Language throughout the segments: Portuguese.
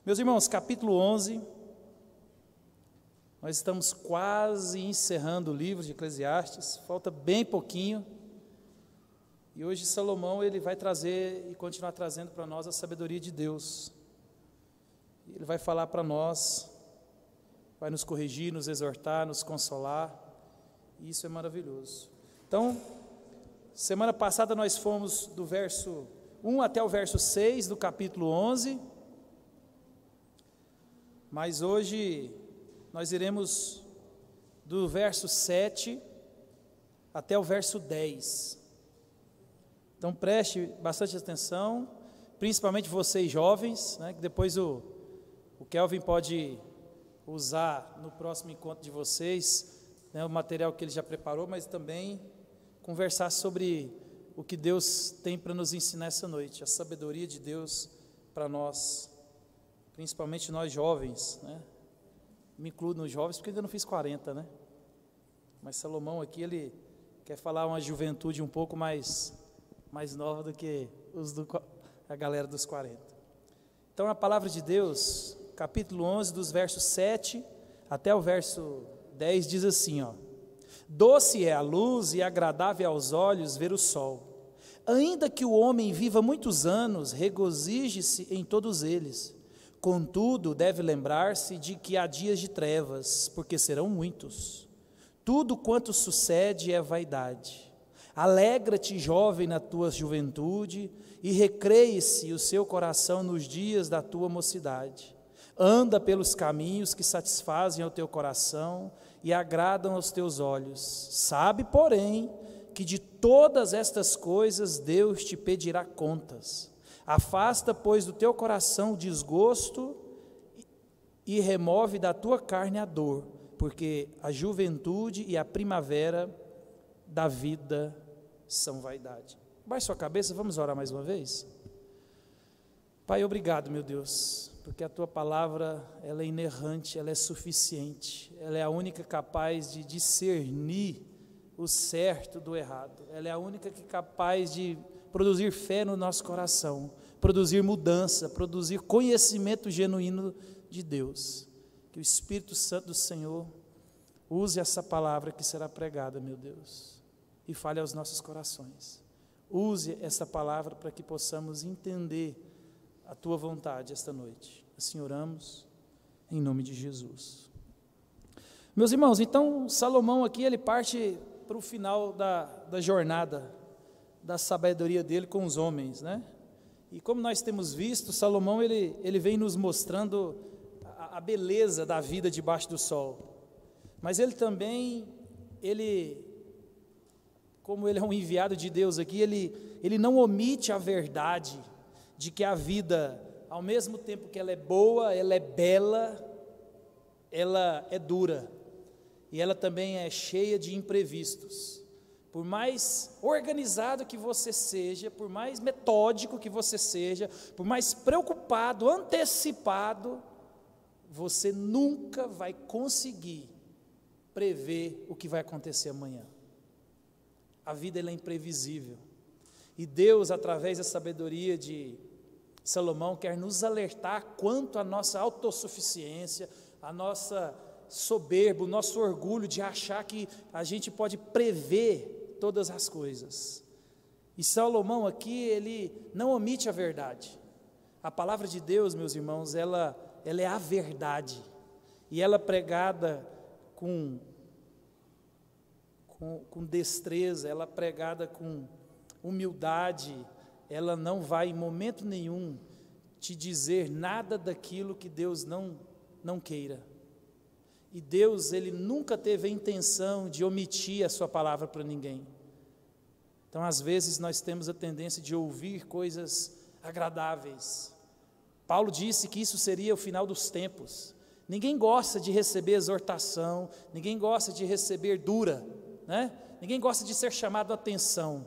Meus irmãos, capítulo 11, nós estamos quase encerrando o livro de Eclesiastes, falta bem pouquinho, e hoje Salomão ele vai trazer e continuar trazendo para nós a sabedoria de Deus. Ele vai falar para nós, vai nos corrigir, nos exortar, nos consolar, e isso é maravilhoso. Então, semana passada nós fomos do verso 1 até o verso 6 do capítulo 11, mas hoje nós iremos do verso 7 até o verso 10. Então preste bastante atenção, principalmente vocês jovens, né, que depois o Kelvin pode usar no próximo encontro de vocês, né, o material que ele já preparou, mas também conversar sobre o que Deus tem para nos ensinar essa noite, a sabedoria de Deus para nós, principalmente nós jovens, né? Me incluo nos jovens porque ainda não fiz 40, né? Mas Salomão aqui, ele quer falar uma juventude um pouco mais nova do que a galera dos 40. Então a palavra de Deus, capítulo 11, dos versos 7 até o verso 10, diz assim, ó: doce é a luz e agradável aos olhos ver o sol. Ainda que o homem viva muitos anos, regozije-se em todos eles. Contudo, deve lembrar-se de que há dias de trevas, porque serão muitos. Tudo quanto sucede é vaidade. Alegra-te, jovem, na tua juventude, e recreie-se o seu coração nos dias da tua mocidade. Anda pelos caminhos que satisfazem ao teu coração e agradam aos teus olhos. Sabe, porém, que de todas estas coisas Deus te pedirá contas. Afasta, pois, do teu coração o desgosto e remove da tua carne a dor, porque a juventude e a primavera da vida são vaidade. Baixe sua cabeça, vamos orar mais uma vez? Pai, obrigado, meu Deus, porque a tua palavra, ela é inerrante, ela é suficiente, ela é a única capaz de discernir o certo do errado, ela é a única que é capaz de produzir fé no nosso coração, produzir mudança, produzir conhecimento genuíno de Deus. Que o Espírito Santo do Senhor use essa palavra que será pregada, meu Deus, e fale aos nossos corações. Use essa palavra para que possamos entender a tua vontade esta noite. Assim oramos, em nome de Jesus. Meus irmãos, então Salomão aqui, ele parte para o final da jornada, da sabedoria dele com os homens, né? E como nós temos visto, Salomão ele vem nos mostrando a beleza da vida debaixo do sol, mas ele também, como ele é um enviado de Deus aqui, ele não omite a verdade de que a vida, ao mesmo tempo que ela é boa, ela é bela, ela é dura, e ela também é cheia de imprevistos. Por mais organizado que você seja, por mais metódico que você seja, por mais preocupado, antecipado, você nunca vai conseguir prever o que vai acontecer amanhã. A vida ela é imprevisível. E Deus, através da sabedoria de Salomão, quer nos alertar quanto à nossa autossuficiência, a nossa soberba, o nosso orgulho de achar que a gente pode prever todas as coisas. E Salomão aqui, ele não omite a verdade. A palavra de Deus, meus irmãos, ela é a verdade, e ela pregada com destreza, ela pregada com humildade, ela não vai em momento nenhum te dizer nada daquilo que Deus não queira. E Deus, ele nunca teve a intenção de omitir a sua palavra para ninguém. Então, às vezes, nós temos a tendência de ouvir coisas agradáveis. Paulo disse que isso seria o final dos tempos. Ninguém gosta de receber exortação, ninguém gosta de receber dura, né? Ninguém gosta de ser chamado a atenção.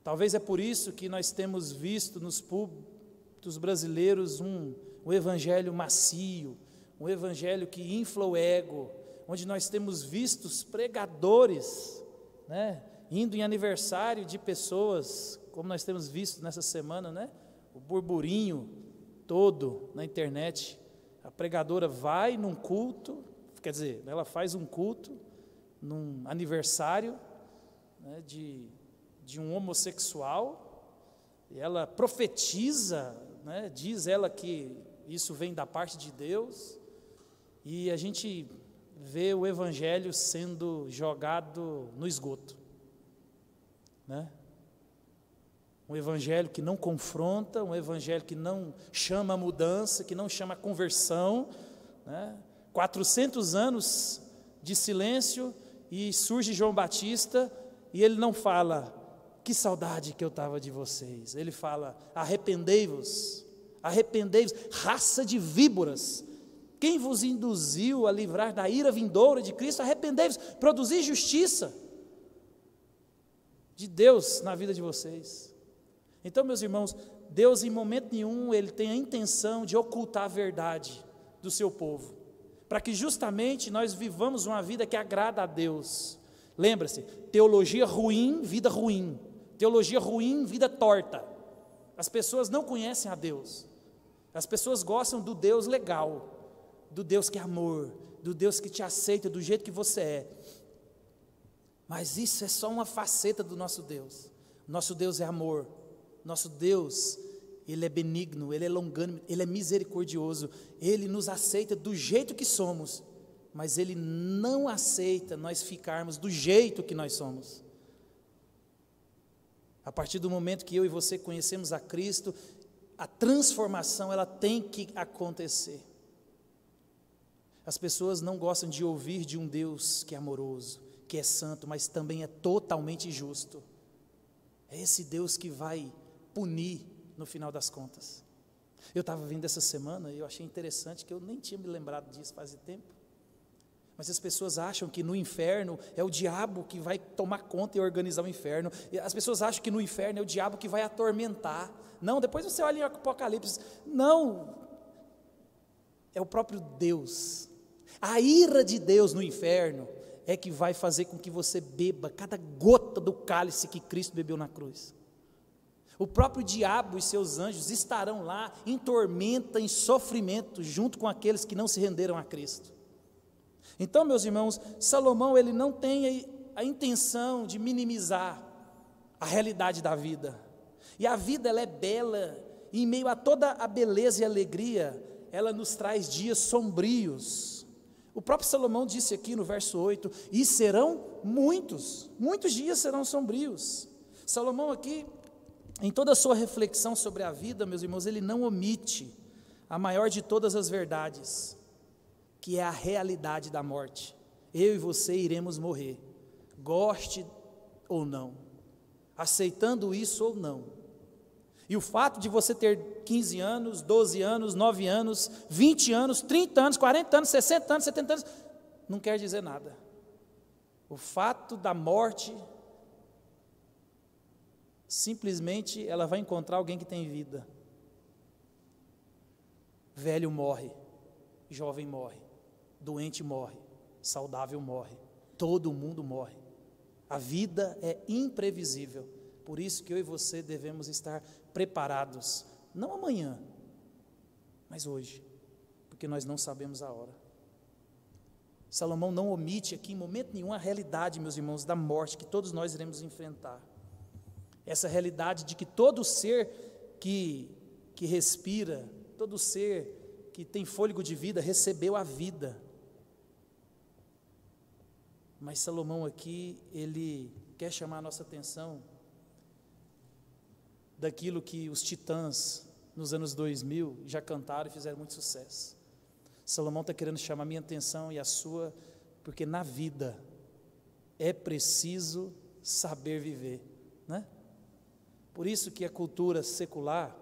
Talvez é por isso que nós temos visto nos púlpitos brasileiros um evangelho macio, um evangelho que infla o ego, onde nós temos visto os pregadores, né, indo em aniversário de pessoas, como nós temos visto nessa semana, né, o burburinho todo na internet. A pregadora vai num culto, quer dizer, ela faz um culto num aniversário, né, de um homossexual, e ela profetiza, né, diz ela que isso vem da parte de Deus, e a gente vê o evangelho sendo jogado no esgoto, né? Um evangelho que não confronta, um evangelho que não chama a mudança, que não chama a conversão, né? 400 anos de silêncio, e surge João Batista, e ele não fala, que saudade que eu estava de vocês. Ele fala, arrependei-vos, raça de víboras, quem vos induziu a livrar da ira vindoura de Cristo? Arrependei-vos, produzi justiça de Deus na vida de vocês. Então, meus irmãos, Deus em momento nenhum, Ele tem a intenção de ocultar a verdade do seu povo, para que justamente nós vivamos uma vida que agrada a Deus. Lembra-se, teologia ruim, vida ruim. Teologia ruim, vida torta. As pessoas não conhecem a Deus. As pessoas gostam do Deus legal, do Deus que é amor, do Deus que te aceita do jeito que você é. Mas isso é só uma faceta do nosso Deus. Nosso Deus é amor. Nosso Deus, Ele é benigno, Ele é longânimo, Ele é misericordioso. Ele nos aceita do jeito que somos, mas Ele não aceita nós ficarmos do jeito que nós somos. A partir do momento que eu e você conhecemos a Cristo, a transformação ela tem que acontecer. As pessoas não gostam de ouvir de um Deus que é amoroso, que é santo, mas também é totalmente justo. É esse Deus que vai punir no final das contas. Eu estava vendo essa semana e eu achei interessante, que eu nem tinha me lembrado disso faz tempo. Mas as pessoas acham que no inferno é o diabo que vai tomar conta e organizar o inferno. As pessoas acham que no inferno é o diabo que vai atormentar. Não, depois você olha em Apocalipse. Não, é o próprio Deus. A ira de Deus no inferno é que vai fazer com que você beba cada gota do cálice que Cristo bebeu na cruz. O próprio diabo e seus anjos estarão lá em tormenta, em sofrimento, junto com aqueles que não se renderam a Cristo. Então, meus irmãos, Salomão ele não tem a intenção de minimizar a realidade da vida. E a vida ela é bela, e em meio a toda a beleza e alegria, ela nos traz dias sombrios. O próprio Salomão disse aqui no verso 8, e serão muitos dias serão sombrios. Salomão aqui, em toda a sua reflexão sobre a vida, meus irmãos, ele não omite a maior de todas as verdades, que é a realidade da morte. Eu e você iremos morrer, goste ou não, aceitando isso ou não. E o fato de você ter 15 anos, 12 anos, 9 anos, 20 anos, 30 anos, 40 anos, 60 anos, 70 anos, não quer dizer nada. O fato da morte, simplesmente ela vai encontrar alguém que tem vida. Velho morre, jovem morre, doente morre, saudável morre, todo mundo morre. A vida é imprevisível, por isso que eu e você devemos estar preparados, não amanhã, mas hoje, porque nós não sabemos a hora. Salomão não omite aqui em momento nenhum a realidade, meus irmãos, da morte que todos nós iremos enfrentar. Essa realidade de que todo ser que respira, todo ser que tem fôlego de vida, recebeu a vida. Mas Salomão aqui, ele quer chamar a nossa atenção daquilo que os titãs nos anos 2000 já cantaram e fizeram muito sucesso. Salomão está querendo chamar a minha atenção e a sua, porque na vida é preciso saber viver, né? Por isso que a cultura secular,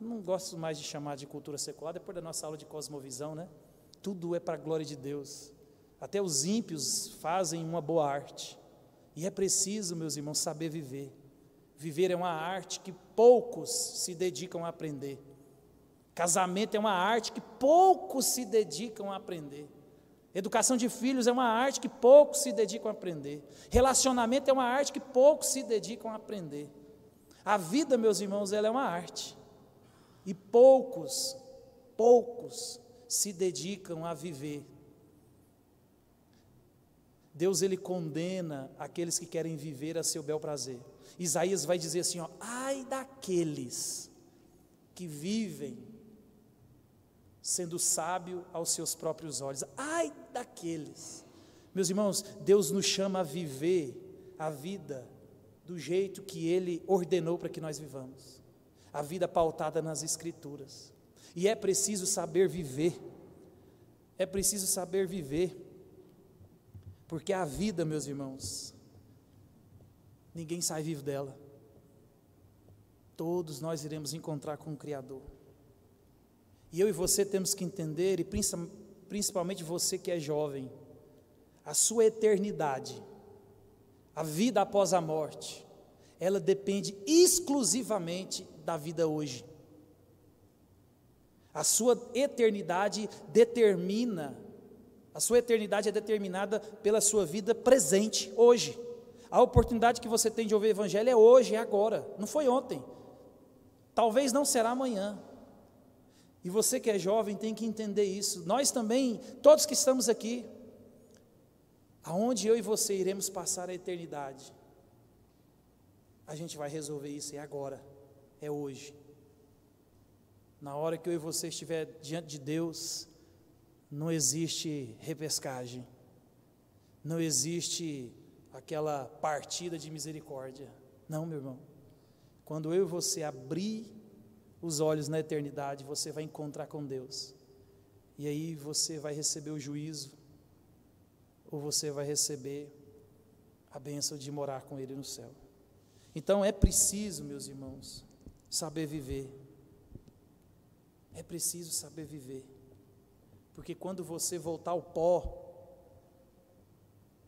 não gosto mais de chamar de cultura secular, depois da nossa aula de cosmovisão, né? Tudo é para a glória de Deus. Até os ímpios fazem uma boa arte. E é preciso, meus irmãos, saber viver. Viver é uma arte que poucos se dedicam a aprender. Casamento é uma arte que poucos se dedicam a aprender. Educação de filhos é uma arte que poucos se dedicam a aprender. Relacionamento é uma arte que poucos se dedicam a aprender. A vida, meus irmãos, ela é uma arte. E poucos poucos se dedicam a viver. Deus, ele condena aqueles que querem viver a seu bel prazer. Isaías vai dizer assim, ai daqueles que vivem sendo sábio aos seus próprios olhos. Ai daqueles. Meus irmãos, Deus nos chama a viver a vida do jeito que Ele ordenou para que nós vivamos. A vida pautada nas Escrituras. E é preciso saber viver. É preciso saber viver. Porque a vida, meus irmãos, ninguém sai vivo dela. Todos nós iremos encontrar com o Criador. E eu e você temos que entender, e principalmente você que é jovem, a sua eternidade, a vida após a morte, ela depende exclusivamente da vida hoje. A sua eternidade é determinada pela sua vida presente, hoje. A oportunidade que você tem de ouvir o Evangelho é hoje, é agora, não foi ontem. Talvez não será amanhã. E você que é jovem tem que entender isso. Nós também, todos que estamos aqui, aonde eu e você iremos passar a eternidade, a gente vai resolver isso, é agora, é hoje. Na hora que eu e você estiver diante de Deus, não existe repescagem, não existe aquela partida de misericórdia. Não, meu irmão. Quando eu e você abrir os olhos na eternidade, você vai encontrar com Deus. E aí você vai receber o juízo, ou você vai receber a bênção de morar com Ele no céu. Então é preciso, meus irmãos, saber viver. É preciso saber viver. Porque quando você voltar ao pó,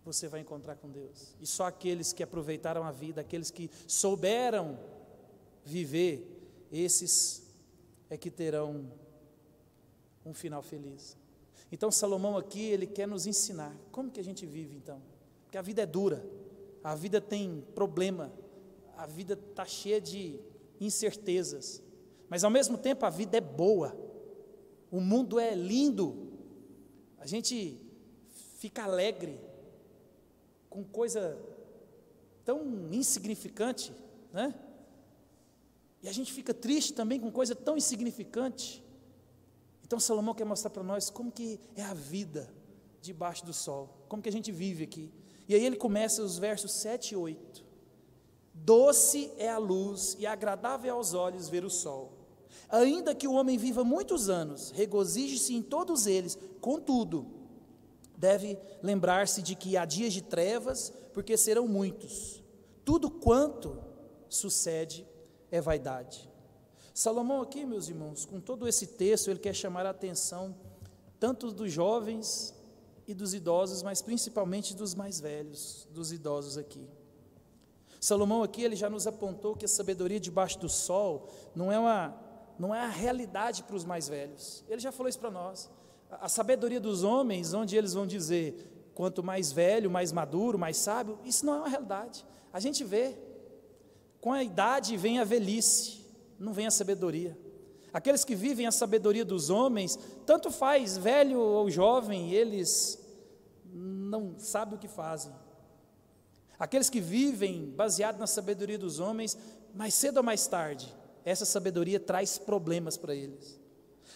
você vai encontrar com Deus. E só aqueles que aproveitaram a vida, aqueles que souberam viver, esses é que terão um final feliz. Então Salomão aqui, ele quer nos ensinar como que a gente vive então. Porque a vida é dura, a vida tem problema, a vida está cheia de incertezas, mas ao mesmo tempo a vida é boa, o mundo é lindo, a gente fica alegre com coisa tão insignificante, né? E a gente fica triste também com coisa tão insignificante. Então Salomão quer mostrar para nós como que é a vida debaixo do sol, como que a gente vive aqui. E aí ele começa os versos 7 e 8. Doce é a luz e agradável aos olhos ver o sol. Ainda que o homem viva muitos anos, regozije-se em todos eles, contudo, deve lembrar-se de que há dias de trevas, porque serão muitos. Tudo quanto sucede é vaidade. Salomão aqui, meus irmãos, com todo esse texto, ele quer chamar a atenção tanto dos jovens e dos idosos, mas principalmente dos mais velhos, dos idosos aqui. Salomão aqui, ele já nos apontou que a sabedoria debaixo do sol não é a realidade para os mais velhos. Ele já falou isso para nós. A sabedoria dos homens, onde eles vão dizer, quanto mais velho, mais maduro, mais sábio, isso não é uma realidade. A gente vê, com a idade vem a velhice, não vem a sabedoria. Aqueles que vivem a sabedoria dos homens, tanto faz velho ou jovem, eles não sabem o que fazem. Aqueles que vivem baseado na sabedoria dos homens, mais cedo ou mais tarde, essa sabedoria traz problemas para eles.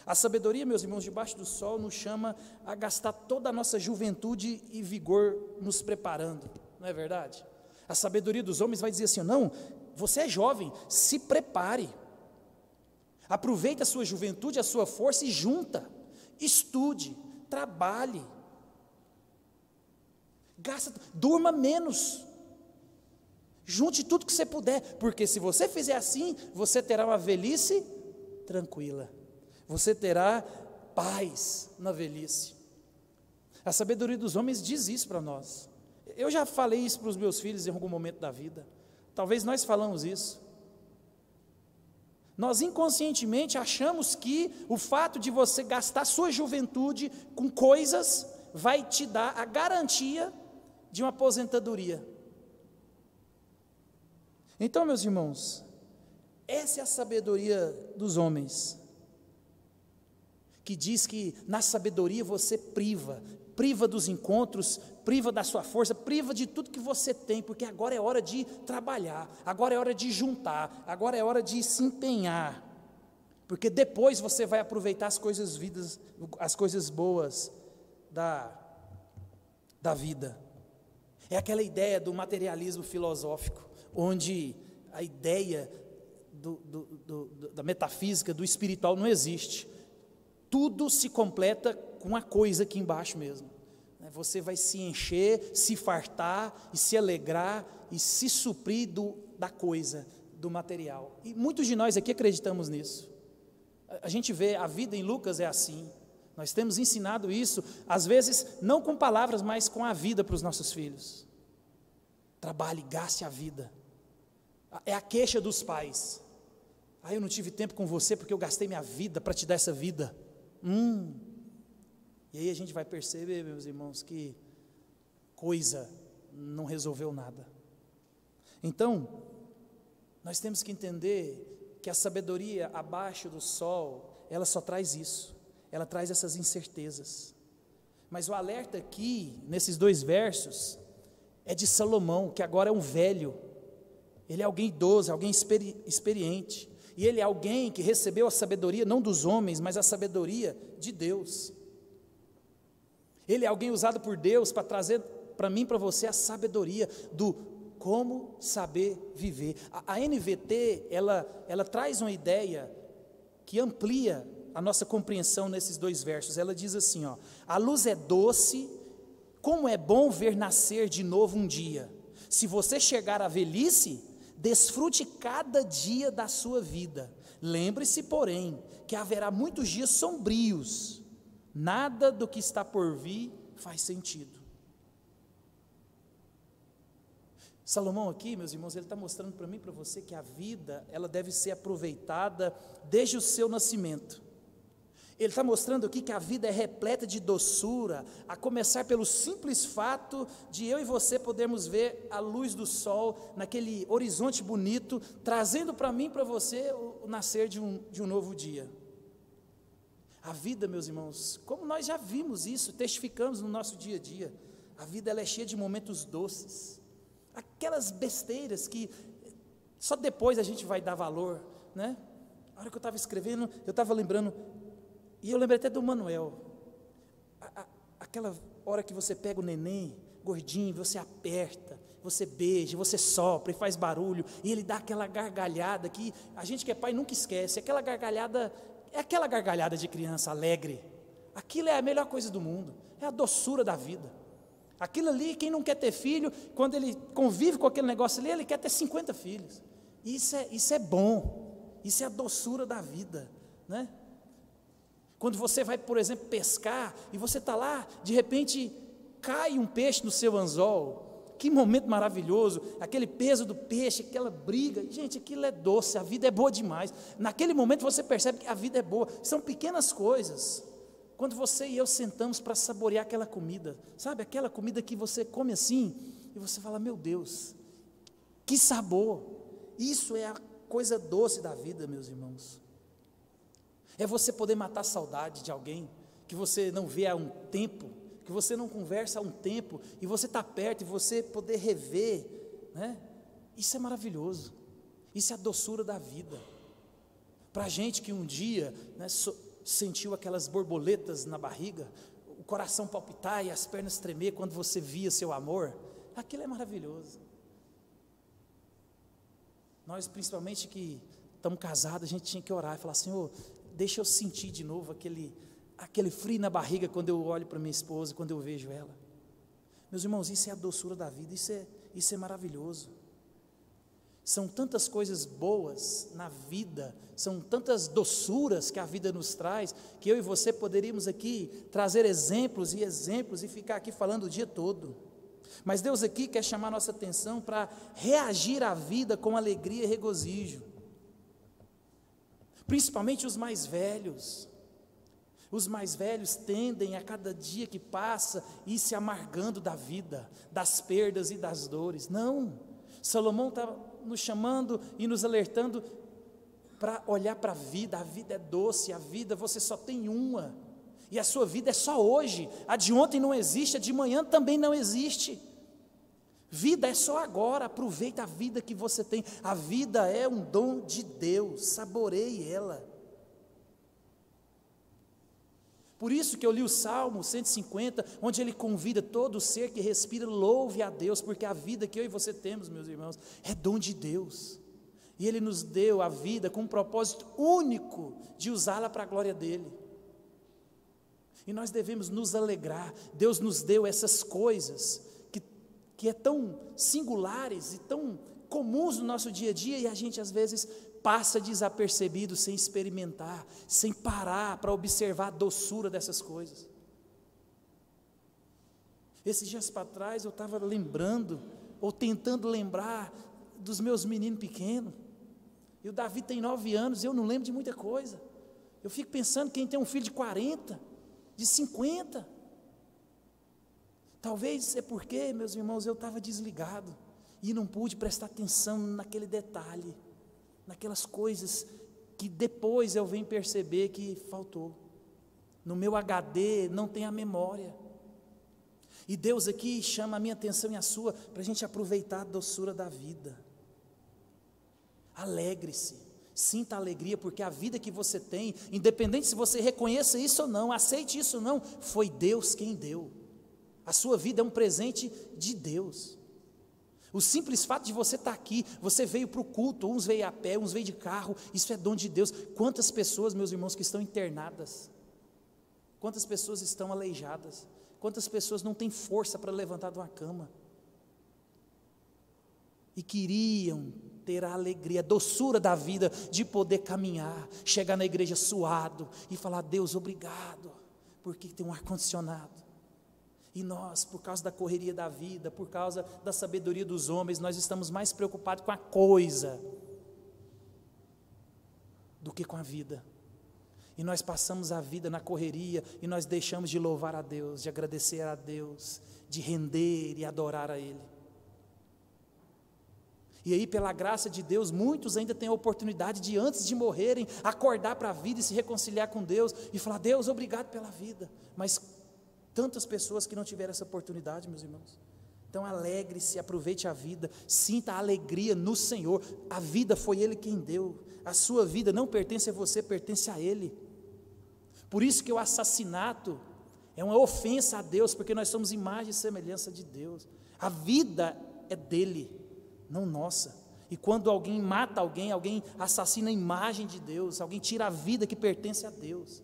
A sabedoria, meus irmãos, debaixo do sol, nos chama a gastar toda a nossa juventude e vigor nos preparando, não é verdade? A sabedoria dos homens vai dizer assim, não, você é jovem, se prepare, aproveite a sua juventude, a sua força e junta, estude, trabalhe, durma menos, junte tudo que você puder, porque se você fizer assim, você terá uma velhice tranquila, você terá paz na velhice. A sabedoria dos homens diz isso para nós. Eu já falei isso para os meus filhos em algum momento da vida, talvez nós falamos isso. Nós inconscientemente achamos que o fato de você gastar sua juventude com coisas vai te dar a garantia de uma aposentadoria. Então, meus irmãos, essa é a sabedoria dos homens. que diz que na sabedoria você priva dos encontros, priva da sua força, priva de tudo que você tem, porque agora é hora de trabalhar, agora é hora de juntar, agora é hora de se empenhar, porque depois você vai aproveitar as coisas boas da vida. É aquela ideia do materialismo filosófico, onde a ideia da metafísica, do espiritual não existe. Tudo se completa com a coisa aqui embaixo mesmo. Você vai se encher, se fartar e se alegrar e se suprir da coisa, do material. E muitos de nós aqui acreditamos nisso. A gente vê a vida em Lucas é assim. Nós temos ensinado isso, às vezes não com palavras, mas com a vida para os nossos filhos. Trabalhe, gaste a vida. É a queixa dos pais. Eu não tive tempo com você porque eu gastei minha vida para te dar essa vida. E aí a gente vai perceber, meus irmãos, que coisa não resolveu nada. Então, nós temos que entender que a sabedoria abaixo do sol, ela só traz isso. Ela traz essas incertezas. Mas o alerta aqui, nesses 2 versos, é de Salomão, que agora é um velho. Ele é alguém idoso, alguém experiente. E ele é alguém que recebeu a sabedoria, não dos homens, mas a sabedoria de Deus. Ele é alguém usado por Deus para trazer para mim e para você a sabedoria do como saber viver. A NVT, ela traz uma ideia que amplia a nossa compreensão nesses 2 versos. Ela diz assim, a luz é doce, como é bom ver nascer de novo um dia. Se você chegar à velhice, desfrute cada dia da sua vida. Lembre-se, porém, que haverá muitos dias sombrios. Nada do que está por vir faz sentido. Salomão aqui, meus irmãos, ele está mostrando para mim e para você que a vida, ela deve ser aproveitada desde o seu nascimento. Ele está mostrando aqui que a vida é repleta de doçura, a começar pelo simples fato de eu e você podermos ver a luz do sol naquele horizonte bonito, trazendo para mim e para você o nascer de um novo dia. A vida, meus irmãos, como nós já vimos isso, testificamos no nosso dia a dia, a vida ela é cheia de momentos doces, aquelas besteiras que só depois a gente vai dar valor, né? A hora que eu estava escrevendo, eu estava lembrando, e eu lembrei até do Manuel, aquela hora que você pega o neném, gordinho, você aperta, você beija, você sopra e faz barulho, e ele dá aquela gargalhada que a gente que é pai nunca esquece, aquela gargalhada, é aquela gargalhada de criança alegre, aquilo é a melhor coisa do mundo, é a doçura da vida. Aquilo ali, quem não quer ter filho, quando ele convive com aquele negócio ali, ele quer ter 50 filhos, isso é bom, isso é a doçura da vida, né? Quando você vai, por exemplo, pescar, e você está lá, de repente, cai um peixe no seu anzol, que momento maravilhoso, aquele peso do peixe, aquela briga, gente, aquilo é doce, a vida é boa demais, naquele momento você percebe que a vida é boa, são pequenas coisas, quando você e eu sentamos para saborear aquela comida, sabe, aquela comida que você come assim, e você fala, meu Deus, que sabor, isso é a coisa doce da vida, meus irmãos. É você poder matar a saudade de alguém que você não vê há um tempo, que você não conversa há um tempo, e você está perto, e você poder rever, né? Isso é maravilhoso, isso é a doçura da vida. Para a gente que um dia, né, sentiu aquelas borboletas na barriga, o coração palpitar e as pernas tremer quando você via seu amor, aquilo é maravilhoso. Nós, principalmente que estamos casados, a gente tinha que orar e falar, Senhor, deixa eu sentir de novo aquele frio na barriga quando eu olho para minha esposa, quando eu vejo ela. Meus irmãos, isso é a doçura da vida, isso é maravilhoso. São tantas coisas boas na vida, são tantas doçuras que a vida nos traz, que eu e você poderíamos aqui trazer exemplos e ficar aqui falando o dia todo. Mas Deus aqui quer chamar nossa atenção para reagir à vida com alegria e regozijo. Principalmente os mais velhos. Os mais velhos tendem a cada dia que passa ir se amargando da vida, das perdas e das dores. Não, Salomão está nos chamando e nos alertando para olhar para a vida é doce, a vida você só tem uma, e a sua vida é só hoje, a de ontem não existe, a de manhã também não existe. Vida é só agora, aproveita a vida que você tem, a vida é um dom de Deus, saboreie ela. Por isso que eu li o Salmo 150, onde ele convida todo ser que respira, louve a Deus, porque a vida que eu e você temos, meus irmãos, é dom de Deus, e Ele nos deu a vida com um propósito único, de usá-la para a glória dEle, e nós devemos nos alegrar. Deus nos deu essas coisas, que é tão singulares e tão comuns no nosso dia a dia, e a gente às vezes passa desapercebido, sem experimentar, sem parar para observar a doçura dessas coisas. Esses dias para trás eu estava lembrando, ou tentando lembrar, dos meus meninos pequenos, e o Davi tem 9 anos, eu não lembro de muita coisa. Eu fico pensando, quem tem um filho de 40, de 50, talvez é porque, meus irmãos, eu estava desligado, e não pude prestar atenção naquele detalhe, naquelas coisas que depois eu venho perceber que faltou. No meu HD não tem a memória. E Deus aqui chama a minha atenção e a sua, para a gente aproveitar a doçura da vida. Alegre-se, sinta alegria, porque a vida que você tem, independente se você reconheça isso ou não, aceite isso ou não, foi Deus quem deu. A sua vida é um presente de Deus. O simples fato de você estar aqui, você veio para o culto, uns veio a pé, uns veio de carro, isso é dom de Deus. Quantas pessoas, meus irmãos, que estão internadas, quantas pessoas estão aleijadas, quantas pessoas não têm força para levantar de uma cama, e queriam ter a alegria, a doçura da vida, de poder caminhar, chegar na igreja suado, e falar: Deus, obrigado, porque tem um ar-condicionado. E nós, por causa da correria da vida, por causa da sabedoria dos homens, nós estamos mais preocupados com a coisa do que com a vida. E nós passamos a vida na correria e nós deixamos de louvar a Deus, de agradecer a Deus, de render e adorar a Ele. E aí, pela graça de Deus, muitos ainda têm a oportunidade de, antes de morrerem, acordar para a vida e se reconciliar com Deus e falar: Deus, obrigado pela vida. Mas tantas pessoas que não tiveram essa oportunidade, meus irmãos. Então alegre-se, aproveite a vida, sinta a alegria no Senhor. A vida foi Ele quem deu, a sua vida não pertence a você, pertence a Ele. Por isso que o assassinato é uma ofensa a Deus, porque nós somos imagem e semelhança de Deus. A vida é dele, não nossa. E quando alguém mata alguém, alguém assassina a imagem de Deus, alguém tira a vida que pertence a Deus.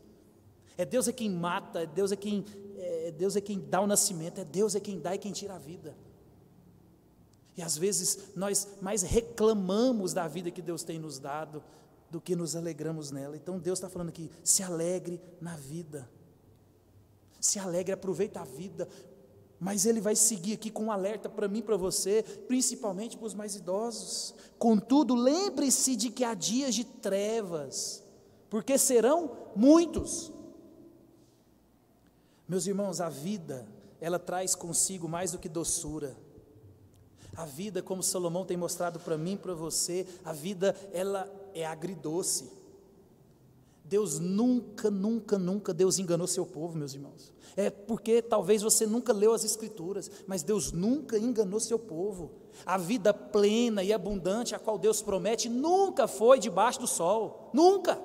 É Deus é quem mata, Deus é quem dá o nascimento, é Deus é quem dá e quem tira a vida. E às vezes nós mais reclamamos da vida que Deus tem nos dado do que nos alegramos nela. Então Deus está falando aqui: se alegre na vida, se alegre, aproveita a vida. Mas Ele vai seguir aqui com um alerta para mim e para você, principalmente para os mais idosos. Contudo, lembre-se de que há dias de trevas, porque serão muitos. Meus irmãos, a vida, ela traz consigo mais do que doçura. A vida, como Salomão tem mostrado para mim e para você, a vida, ela é agridoce. Deus nunca Deus enganou seu povo, meus irmãos. É porque talvez você nunca leu as Escrituras, mas Deus nunca enganou seu povo. A vida plena e abundante a qual Deus promete nunca foi debaixo do sol, nunca.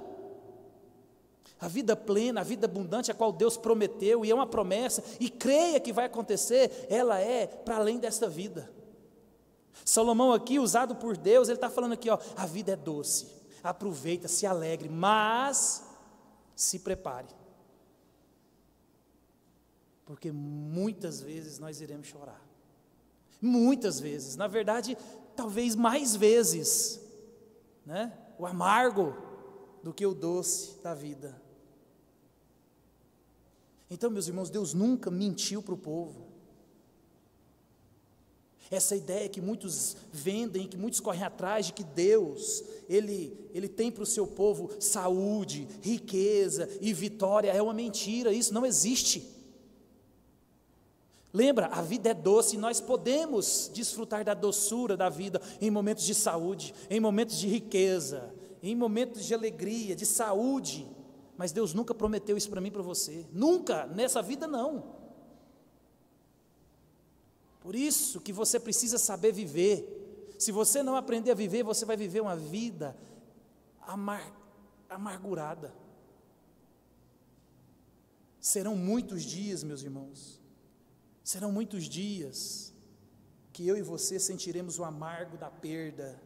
A vida plena, a vida abundante a qual Deus prometeu, e é uma promessa, e creia que vai acontecer, ela é para além desta vida. Salomão aqui, usado por Deus, ele está falando aqui, ó, a vida é doce, aproveita, se alegre, mas se prepare, porque muitas vezes nós iremos chorar, muitas vezes, na verdade, talvez mais vezes, né? O amargo do que o doce da vida. Então, meus irmãos, Deus nunca mentiu para o povo. Essa ideia que muitos vendem, que muitos correm atrás, de que Deus, Ele tem para o seu povo saúde, riqueza e vitória, é uma mentira, isso não existe. Lembra, a vida é doce, e nós podemos desfrutar da doçura da vida em momentos de saúde, em momentos de riqueza, em momentos de alegria, de saúde, mas Deus nunca prometeu isso para mim e para você, nunca, nessa vida não. Por isso que você precisa saber viver. Se você não aprender a viver, você vai viver uma vida amargurada. Serão muitos dias, meus irmãos, serão muitos dias que eu e você sentiremos o amargo da perda.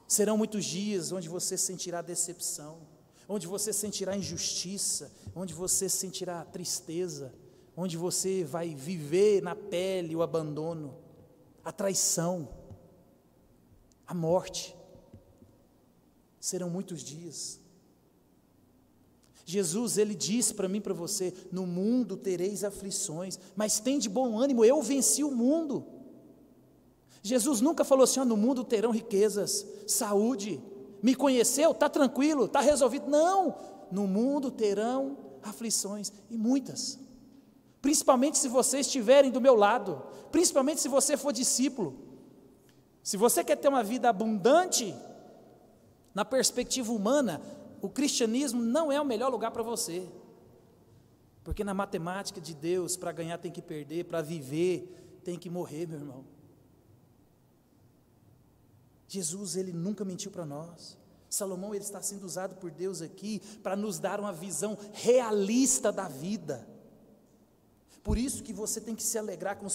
Serão muitos dias onde você sentirá decepção, onde você sentirá injustiça, onde você sentirá tristeza, onde você vai viver na pele o abandono, a traição, a morte. Serão muitos dias. Jesus, Ele disse para mim e para você: no mundo tereis aflições, mas tem de bom ânimo, eu venci o mundo. Jesus nunca falou assim: no mundo terão riquezas, saúde, me conheceu, está tranquilo, está resolvido. Não, no mundo terão aflições, e muitas, principalmente se vocês estiverem do meu lado, principalmente se você for discípulo. Se você quer ter uma vida abundante, na perspectiva humana, o cristianismo não é o melhor lugar para você, porque na matemática de Deus, para ganhar tem que perder, para viver tem que morrer, meu irmão. Jesus, Ele nunca mentiu para nós. Salomão, ele está sendo usado por Deus aqui para nos dar uma visão realista da vida. Por isso que você tem que se alegrar com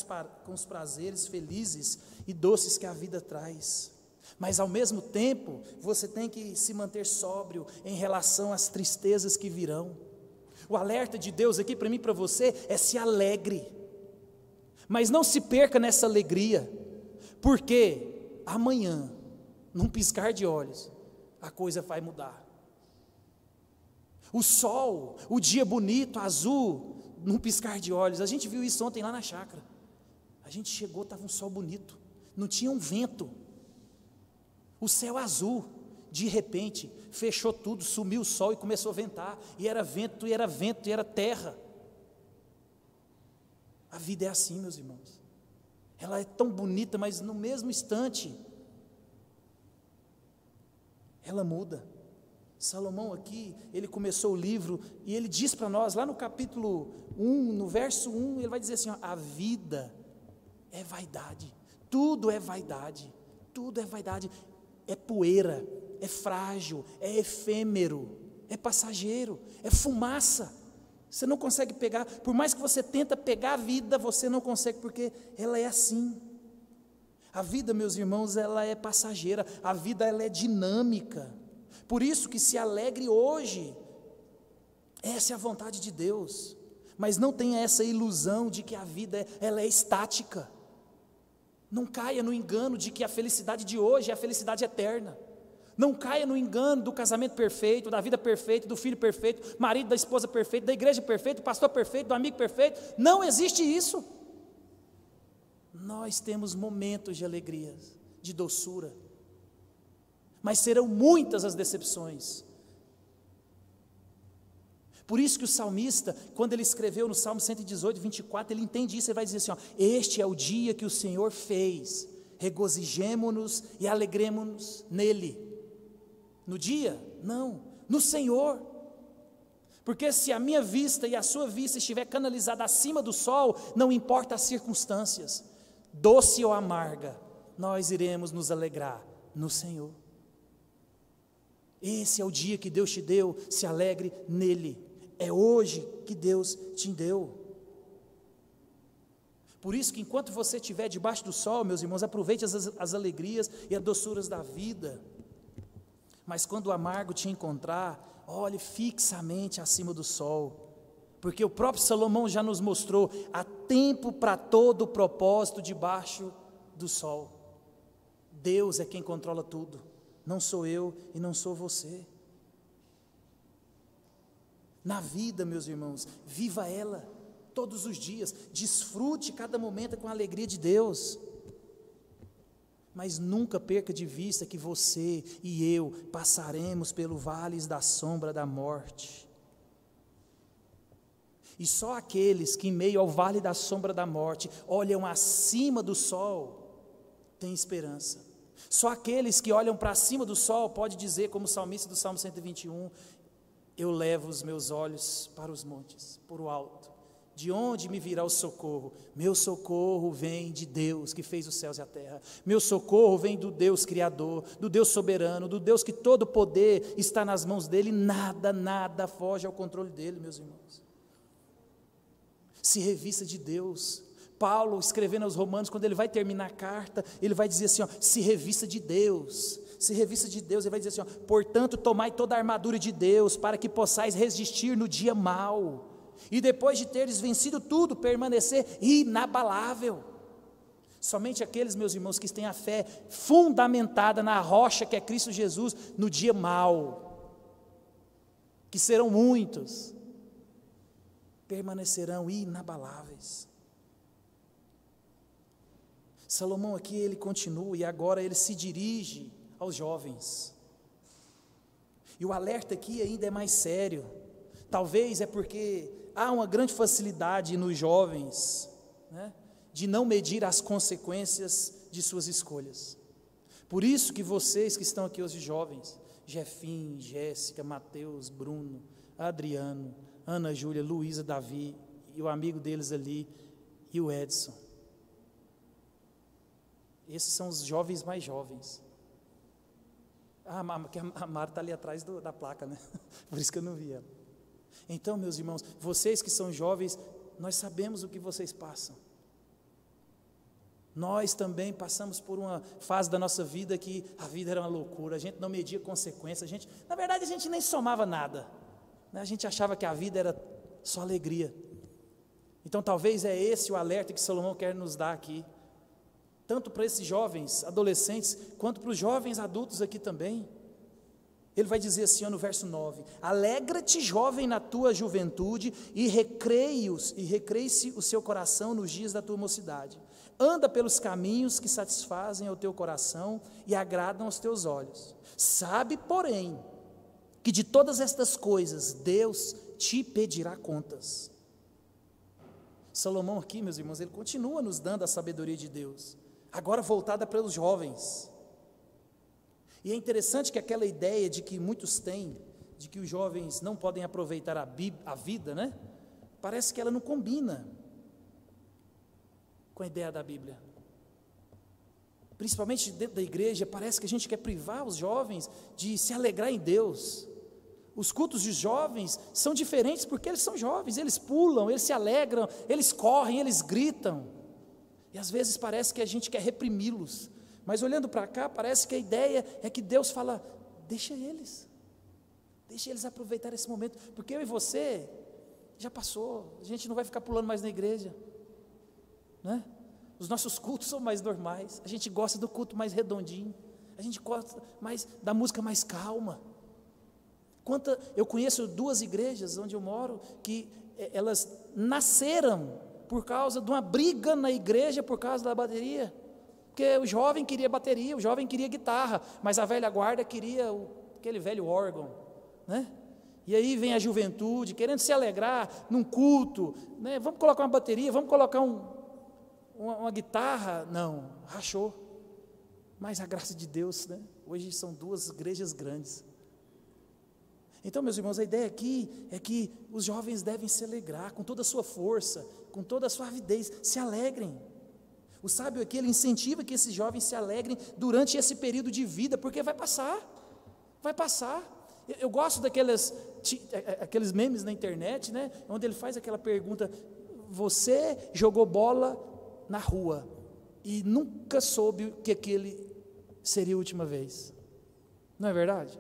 os prazeres felizes e doces que a vida traz. Mas ao mesmo tempo, você tem que se manter sóbrio em relação às tristezas que virão. O alerta de Deus aqui para mim e para você é: se alegre, mas não se perca nessa alegria, porque amanhã, num piscar de olhos, a coisa vai mudar. O sol, o dia bonito, azul, num piscar de olhos. A gente viu isso ontem lá na chácara. A gente chegou, estava um sol bonito, não tinha um vento, o céu azul. De repente fechou tudo, sumiu o sol e começou a ventar, e era vento, e era vento, e era terra. A vida é assim, meus irmãos, ela é tão bonita, mas no mesmo instante ela muda. Salomão aqui, ele começou o livro e ele diz para nós, lá no capítulo 1, no verso 1, ele vai dizer assim: a vida é vaidade, tudo é vaidade, tudo é vaidade, é poeira, é frágil, é efêmero, é passageiro, é fumaça. Você não consegue pegar, por mais que você tenta pegar a vida, você não consegue, porque ela é assim. A vida, meus irmãos, ela é passageira, a vida ela é dinâmica. Por isso que se alegre hoje, essa é a vontade de Deus. Mas não tenha essa ilusão de que a vida ela é estática. Não caia no engano de que a felicidade de hoje é a felicidade eterna. Não caia no engano do casamento perfeito, da vida perfeita, do filho perfeito, marido da esposa perfeito, da igreja perfeita, do pastor perfeito, do amigo perfeito. Não existe isso. Nós temos momentos de alegria, de doçura, mas serão muitas as decepções. Por isso que o salmista, quando ele escreveu no Salmo 118, 24, ele entende isso, ele vai dizer assim: este é o dia que o Senhor fez, regozijemo-nos e alegremo-nos nele. No dia? Não, no Senhor. Porque se a minha vista e a sua vista estiver canalizada acima do sol, não importa as circunstâncias, doce ou amarga, nós iremos nos alegrar no Senhor. Esse é o dia que Deus te deu, se alegre nele. É hoje que Deus te deu. Por isso que enquanto você estiver debaixo do sol, meus irmãos, aproveite as alegrias e as doçuras da vida. Mas quando o amargo te encontrar, olhe fixamente acima do sol, porque o próprio Salomão já nos mostrou: há tempo para todo o propósito debaixo do sol. Deus é quem controla tudo, não sou eu e não sou você. Na vida, meus irmãos, viva ela todos os dias, desfrute cada momento com a alegria de Deus, mas nunca perca de vista que você e eu passaremos pelo vale da sombra da morte, e só aqueles que em meio ao vale da sombra da morte olham acima do sol têm esperança. Só aqueles que olham para cima do sol pode dizer, como o salmista do Salmo 121, eu levo os meus olhos para os montes, por o alto. De onde me virá o socorro? Meu socorro vem de Deus que fez os céus e a terra. Meu socorro vem do Deus Criador, do Deus soberano, do Deus que todo poder está nas mãos dele. Nada foge ao controle dele, meus irmãos. Se revista de Deus. Paulo, escrevendo aos Romanos, quando ele vai terminar a carta, ele vai dizer assim, ó, se revista de Deus. Se revista de Deus, ele vai dizer assim, ó, portanto, tomai toda a armadura de Deus, para que possais resistir no dia mau. E depois de teres vencido tudo, permanecer inabalável. Somente aqueles, meus irmãos, que têm a fé fundamentada na rocha que é Cristo Jesus, no dia mau, que serão muitos, permanecerão inabaláveis. Salomão aqui, ele continua, e agora ele se dirige aos jovens. E o alerta aqui ainda é mais sério. Talvez é porque há uma grande facilidade nos jovens, né, de não medir as consequências de suas escolhas. Por isso que vocês que estão aqui hoje jovens, Jefim, Jéssica, Mateus, Bruno, Adriano, Ana Júlia, Luísa, Davi, e o amigo deles ali, e o Edson. Esses são os jovens mais jovens. A Mara está ali atrás da placa, né? Por isso que eu não vi ela. Então, meus irmãos, vocês que são jovens, nós sabemos o que vocês passam. Nós também passamos por uma fase da nossa vida que a vida era uma loucura, a gente não media consequências, na verdade a gente nem somava nada, né? A gente achava que a vida era só alegria. Então talvez é esse o alerta que Salomão quer nos dar aqui, tanto para esses jovens adolescentes, quanto para os jovens adultos aqui também. Ele vai dizer assim, ó, no verso 9, alegra-te jovem na tua juventude e recreie-se o seu coração nos dias da tua mocidade. Anda pelos caminhos que satisfazem ao teu coração e agradam aos teus olhos. Sabe, porém, que de todas estas coisas Deus te pedirá contas. Salomão aqui, meus irmãos, ele continua nos dando a sabedoria de Deus, agora voltada para os jovens. E é interessante que aquela ideia de que muitos têm, de que os jovens não podem aproveitar a vida, né? Parece que ela não combina com a ideia da Bíblia. Principalmente dentro da igreja, parece que a gente quer privar os jovens de se alegrar em Deus. Os cultos dos jovens são diferentes porque eles são jovens, eles pulam, eles se alegram, eles correm, eles gritam. E às vezes parece que a gente quer reprimi-los. Mas olhando para cá, parece que a ideia é que Deus fala, deixa eles aproveitar esse momento, porque eu e você, já passou, a gente não vai ficar pulando mais na igreja, né? Os nossos cultos são mais normais, a gente gosta do culto mais redondinho, a gente gosta mais da música mais calma. Eu conheço 2 igrejas onde eu moro, que elas nasceram por causa de uma briga na igreja, por causa da bateria. Porque o jovem queria bateria, o jovem queria guitarra, mas a velha guarda queria aquele velho órgão, né? E aí vem a juventude, querendo se alegrar num culto, né? Vamos colocar uma bateria, vamos colocar uma guitarra. Não, rachou. Mas a graça de Deus, né? Hoje são 2 igrejas grandes. Então, meus irmãos, a ideia aqui é que os jovens devem se alegrar com toda a sua força, com toda a sua avidez, se alegrem. O sábio aqui, ele incentiva que esses jovens se alegrem durante esse período de vida, porque vai passar. Eu gosto aqueles memes na internet, né, onde ele faz aquela pergunta, você jogou bola na rua e nunca soube que aquele seria a última vez. Não é verdade?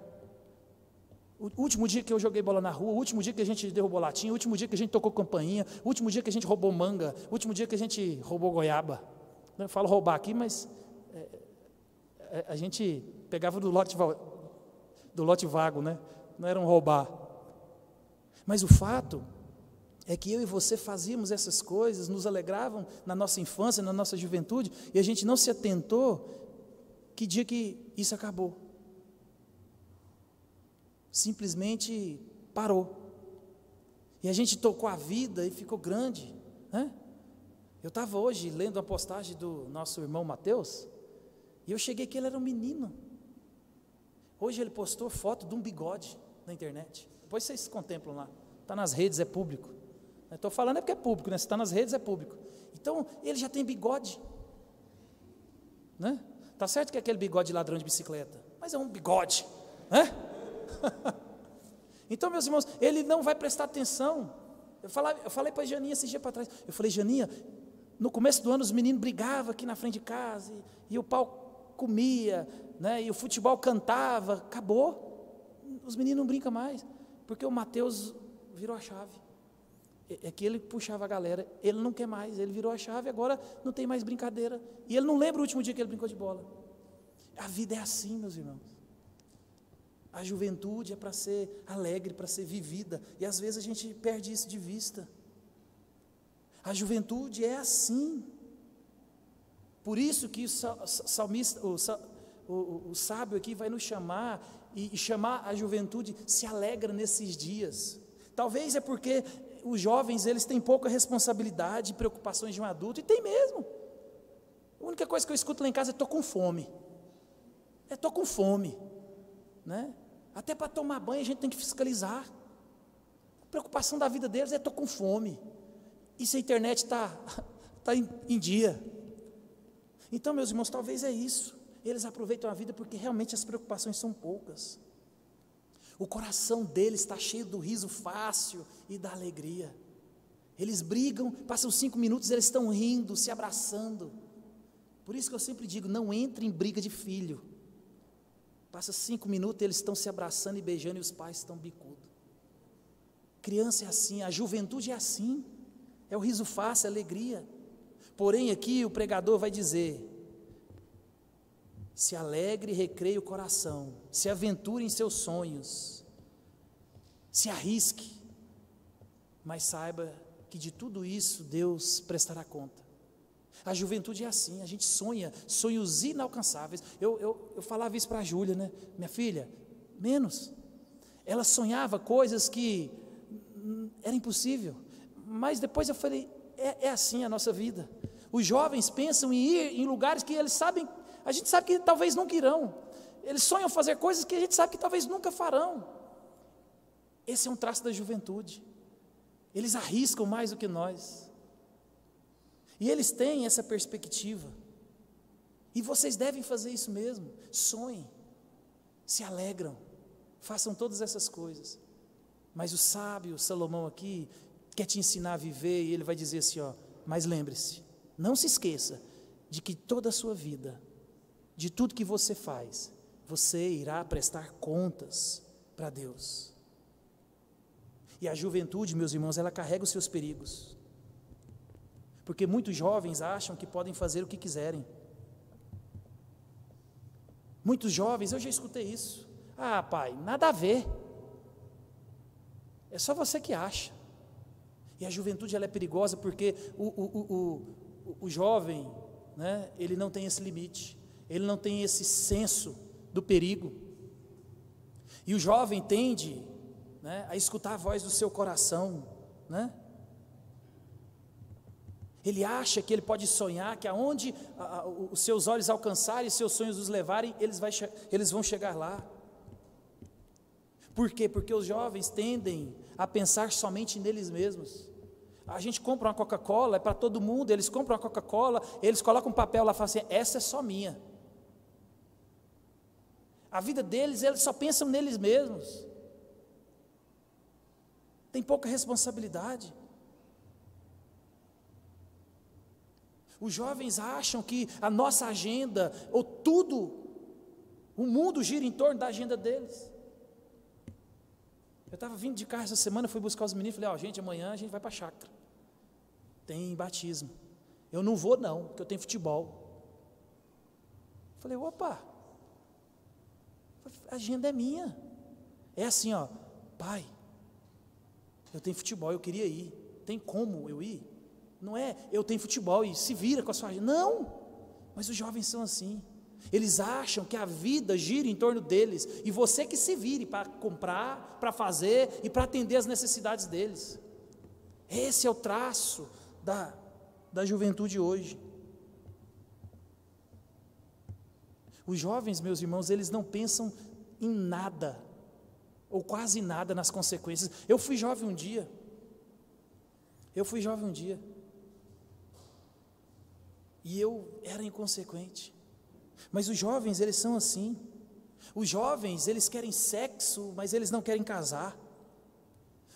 O último dia que eu joguei bola na rua, o último dia que a gente derrubou latinha, o último dia que a gente tocou campainha, o último dia que a gente roubou manga, o último dia que a gente roubou goiaba. Eu falo roubar aqui, mas a gente pegava do lote vago, né? Não era um roubar. Mas o fato é que eu e você fazíamos essas coisas, nos alegravam na nossa infância, na nossa juventude, e a gente não se atentou que dia que isso acabou. Simplesmente parou. E a gente tocou a vida e ficou grande, né? Eu estava hoje lendo a postagem do nosso irmão Mateus, E eu cheguei que ele era um menino. Hoje ele postou foto de um bigode na internet. Depois vocês contemplam lá. Está nas redes, é público. Estou falando porque é público, né? Se está nas redes, é público. Então, ele já tem bigode. Né? Tá certo que é aquele bigode de ladrão de bicicleta, mas é um bigode, né? Então, meus irmãos, ele não vai prestar atenção. Eu falei para a Janinha esse dia para trás. Eu falei, Janinha, no começo do ano os meninos brigavam aqui na frente de casa, e o pau comia, né? E o futebol cantava, acabou. Os meninos não brincam mais, porque o Mateus virou a chave. É que ele puxava a galera, ele não quer mais, ele virou a chave, agora não tem mais brincadeira. E ele não lembra o último dia que ele brincou de bola. A vida é assim, meus irmãos. A juventude é para ser alegre, para ser vivida, e às vezes a gente perde isso de vista. A juventude é assim. Por isso que o salmista, o sábio aqui vai nos chamar, e chamar a juventude, se alegra nesses dias. Talvez é porque os jovens, eles têm pouca responsabilidade, preocupações de um adulto, e tem mesmo. A única coisa que eu escuto lá em casa é: estou com fome. Estou com fome, né? Até para tomar banho a gente tem que fiscalizar. A preocupação da vida deles é: estou com fome. E se a internet está em dia? Então, meus irmãos, talvez é isso. Eles aproveitam a vida porque realmente as preocupações são poucas. O coração deles está cheio do riso fácil e da alegria. Eles brigam, passam 5 minutos, eles estão rindo, se abraçando. Por isso que eu sempre digo: não entre em briga de filho. Passa 5 minutos, eles estão se abraçando e beijando, e os pais estão bicudos. Criança é assim, a juventude é assim. É o riso fácil, a alegria. Porém aqui o pregador vai dizer: se alegre e recreie o coração, se aventure em seus sonhos, se arrisque, mas saiba que de tudo isso Deus prestará conta. A juventude é assim, a gente sonha, sonhos inalcançáveis. Eu falava isso para a Júlia, né? Minha filha, menos. Ela sonhava coisas que era impossível, mas depois eu falei, é assim a nossa vida. Os jovens pensam em ir em lugares que eles sabem, a gente sabe que talvez nunca irão. Eles sonham fazer coisas que a gente sabe que talvez nunca farão. Esse é um traço da juventude. Eles arriscam mais do que nós. E eles têm essa perspectiva. E vocês devem fazer isso mesmo. Sonhem, se alegram, façam todas essas coisas. Mas o sábio Salomão aqui quer te ensinar a viver, e ele vai dizer assim, ó: mas lembre-se, não se esqueça de que toda a sua vida, de tudo que você faz, você irá prestar contas para Deus. E a juventude, meus irmãos, ela carrega os seus perigos, porque muitos jovens acham que podem fazer o que quiserem. Muitos jovens, eu já escutei isso: ah, pai, nada a ver, é só você que acha. E a juventude, ela é perigosa porque o jovem, né, ele não tem esse limite, ele não tem esse senso do perigo. E o jovem tende, né, a escutar a voz do seu coração, né? Ele acha que ele pode sonhar, que aonde os seus olhos alcançarem, seus sonhos os levarem, eles vão chegar lá. Por quê? Porque os jovens tendem a pensar somente neles mesmos. A gente compra uma Coca-Cola, é para todo mundo, eles compram uma Coca-Cola, eles colocam um papel lá e falam assim: essa é só minha. A vida deles, eles só pensam neles mesmos. Tem pouca responsabilidade. Os jovens acham que a nossa agenda, ou tudo, o mundo gira em torno da agenda deles. Eu estava vindo de carro essa semana, fui buscar os meninos, falei: ó, gente, amanhã a gente vai para a chácara, tem batismo. Eu não vou não, porque eu tenho futebol. Falei: opa, a agenda é minha. É assim, ó: pai, eu tenho futebol, eu queria ir, tem como eu ir? Não é, eu tenho futebol e se vira com a sua agenda. Não, mas os jovens são assim. Eles acham que a vida gira em torno deles, e você que se vire para comprar, para fazer e para atender as necessidades deles. Esse é o traço da juventude hoje. Os jovens, meus irmãos, eles não pensam em nada, ou quase nada nas consequências. Eu fui jovem um dia. E eu era inconsequente. Mas os jovens, eles são assim. Os jovens, eles querem sexo, mas eles não querem casar.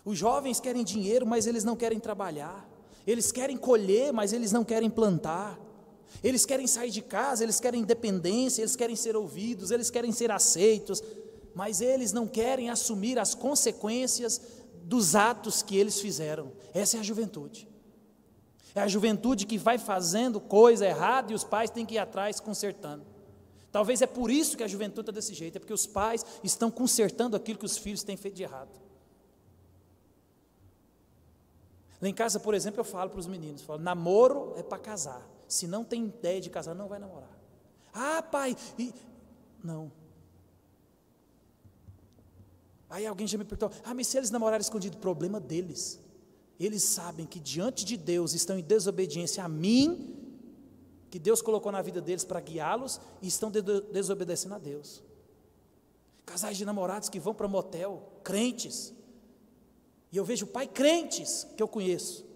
Os jovens querem dinheiro, mas eles não querem trabalhar. Eles querem colher, mas eles não querem plantar. Eles querem sair de casa, eles querem independência, eles querem ser ouvidos, eles querem ser aceitos, mas eles não querem assumir as consequências dos atos que eles fizeram. Essa é a juventude. É a juventude que vai fazendo coisa errada e os pais têm que ir atrás consertando. Talvez é por isso que a juventude está desse jeito, é porque os pais estão consertando aquilo que os filhos têm feito de errado. Lá em casa, por exemplo, eu falo para os meninos, falo, namoro é para casar. Se não tem ideia de casar, não vai namorar. Ah, pai, não. Aí alguém já me perguntou, mas se eles namorarem escondido, problema deles. Eles sabem que diante de Deus estão em desobediência a mim, que Deus colocou na vida deles para guiá-los, e estão desobedecendo a Deus. Casais de namorados que vão para motel, crentes, e eu vejo pai crentes que eu conheço.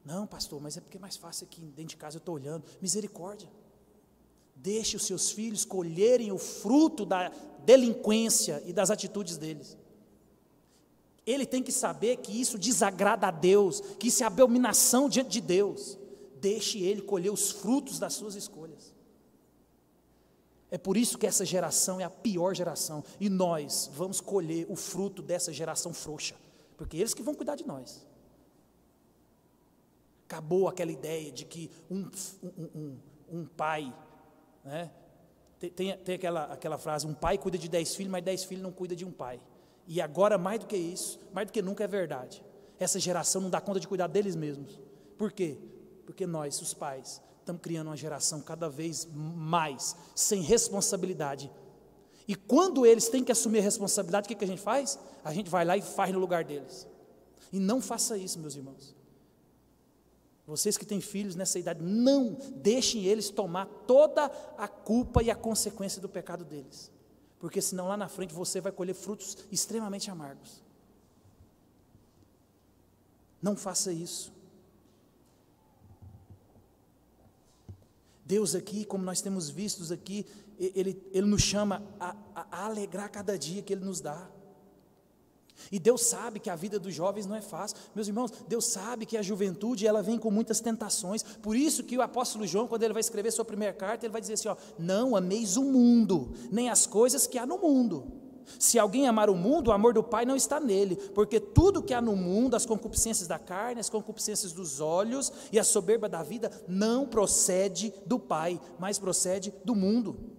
Não, pastor, mas é porque é mais fácil aqui dentro de casa, eu estou olhando. Misericórdia. Deixe os seus filhos colherem o fruto da delinquência e das atitudes deles. Ele tem que saber que isso desagrada a Deus, que isso é abominação diante de Deus. Deixe ele colher os frutos das suas escolhas. É por isso que essa geração é a pior geração, e nós vamos colher o fruto dessa geração frouxa, porque eles que vão cuidar de nós. Acabou aquela ideia de que um pai, né, tem aquela frase, um pai cuida de 10 filhos, mas 10 filhos não cuida de um pai. E agora, mais do que isso, mais do que nunca é verdade. Essa geração não dá conta de cuidar deles mesmos. Por quê? Porque nós, os pais, estamos criando uma geração cada vez mais sem responsabilidade. E quando eles têm que assumir a responsabilidade, o que a gente faz? A gente vai lá e faz no lugar deles. E não faça isso, meus irmãos. Vocês que têm filhos nessa idade, não deixem eles tomar toda a culpa e a consequência do pecado deles. Porque senão lá na frente você vai colher frutos extremamente amargos. Não faça isso. Deus aqui, como nós temos vistos aqui, Ele nos chama a alegrar cada dia que Ele nos dá. E Deus sabe que a vida dos jovens não é fácil. Meus irmãos, Deus sabe que a juventude, ela vem com muitas tentações. Por isso que o apóstolo João, quando ele vai escrever sua primeira carta, ele vai dizer assim, não ameis o mundo, nem as coisas que há no mundo. Se alguém amar o mundo, o amor do Pai não está nele, porque tudo que há no mundo, as concupiscências da carne, as concupiscências dos olhos e a soberba da vida, não procede do Pai, mas procede do mundo.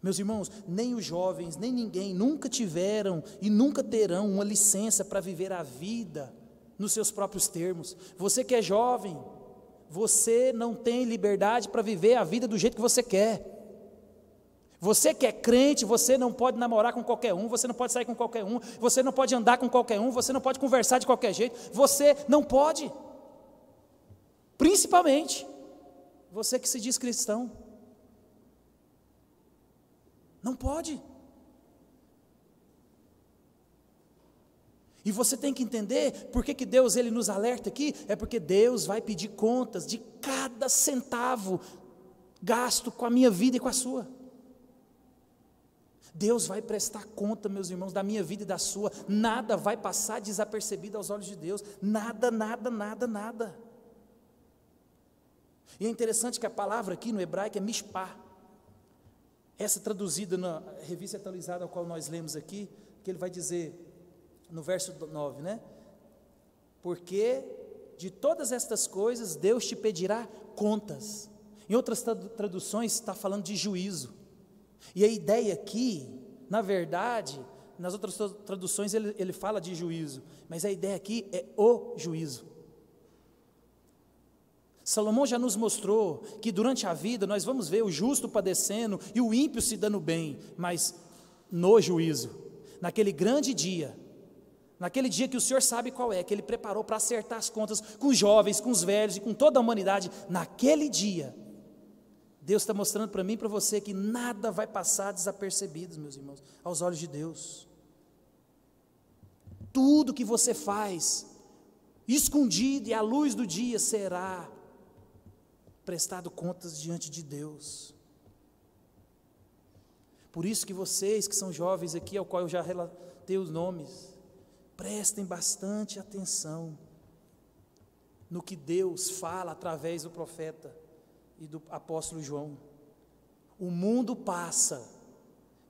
Meus irmãos, nem os jovens, nem ninguém nunca tiveram e nunca terão uma licença para viver a vida nos seus próprios termos. Você que é jovem, você não tem liberdade para viver a vida do jeito que você quer. Você que é crente, você não pode namorar com qualquer um, você não pode sair com qualquer um, você não pode andar com qualquer um, você não pode conversar de qualquer jeito, você não pode. Principalmente, você que se diz cristão. Não pode. E você tem que entender por que Deus ele nos alerta aqui, é porque Deus vai pedir contas de cada centavo gasto com a minha vida e com a sua. Deus vai prestar conta, meus irmãos, da minha vida e da sua. Nada vai passar desapercebido aos olhos de Deus. Nada, nada, nada, nada. E é interessante que a palavra aqui no hebraico é mishpah. Essa traduzida na revista atualizada, a qual nós lemos aqui, que ele vai dizer no verso 9, né? Porque de todas estas coisas Deus te pedirá contas. Em outras traduções está falando de juízo. E a ideia aqui, na verdade, nas outras traduções ele fala de juízo, mas a ideia aqui é o juízo. Salomão já nos mostrou que durante a vida nós vamos ver o justo padecendo e o ímpio se dando bem, mas no juízo, naquele grande dia, naquele dia que o Senhor sabe qual é, que Ele preparou para acertar as contas com os jovens, com os velhos e com toda a humanidade, naquele dia Deus está mostrando para mim e para você que nada vai passar desapercebido, meus irmãos, aos olhos de Deus. Tudo que você faz, escondido e à luz do dia, será prestado contas diante de Deus. Por isso que vocês que são jovens aqui, ao qual eu já relatei os nomes, prestem bastante atenção no que Deus fala através do profeta e do apóstolo João. O mundo passa,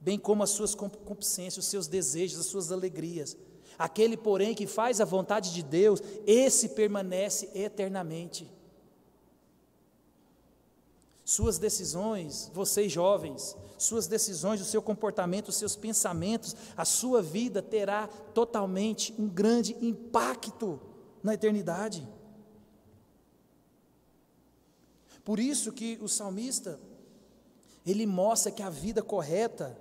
bem como as suas concupiscências, os seus desejos, as suas alegrias. Aquele, porém, que faz a vontade de Deus, esse permanece eternamente. Suas decisões, vocês jovens, suas decisões, o seu comportamento, os seus pensamentos, a sua vida terá totalmente um grande impacto na eternidade. Por isso que o salmista, ele mostra que a vida correta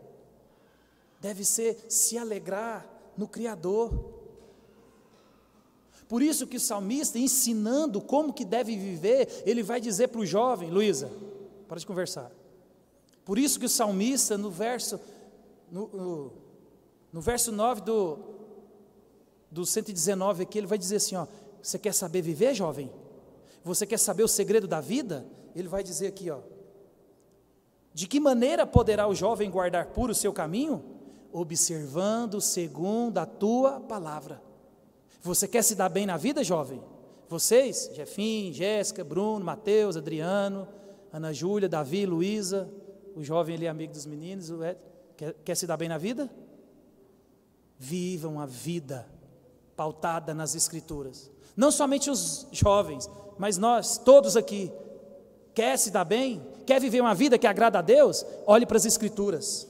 deve ser se alegrar no Criador. Por isso que o salmista, ensinando como que deve viver, ele vai dizer para o jovem, Luísa, para de conversar. Por isso que o salmista, no verso 9 do 119 aqui, ele vai dizer assim, ó, você quer saber viver, jovem? Você quer saber o segredo da vida? Ele vai dizer aqui, ó, de que maneira poderá o jovem guardar puro o seu caminho? Observando segundo a tua palavra. Você quer se dar bem na vida, jovem? Vocês, Jefim, Jéssica, Bruno, Mateus, Adriano, Ana Júlia, Davi, Luísa, o jovem ali amigo dos meninos, quer se dar bem na vida? Vivam a vida pautada nas Escrituras. Não somente os jovens, mas nós, todos aqui, quer se dar bem? Quer viver uma vida que agrada a Deus? Olhe para as Escrituras.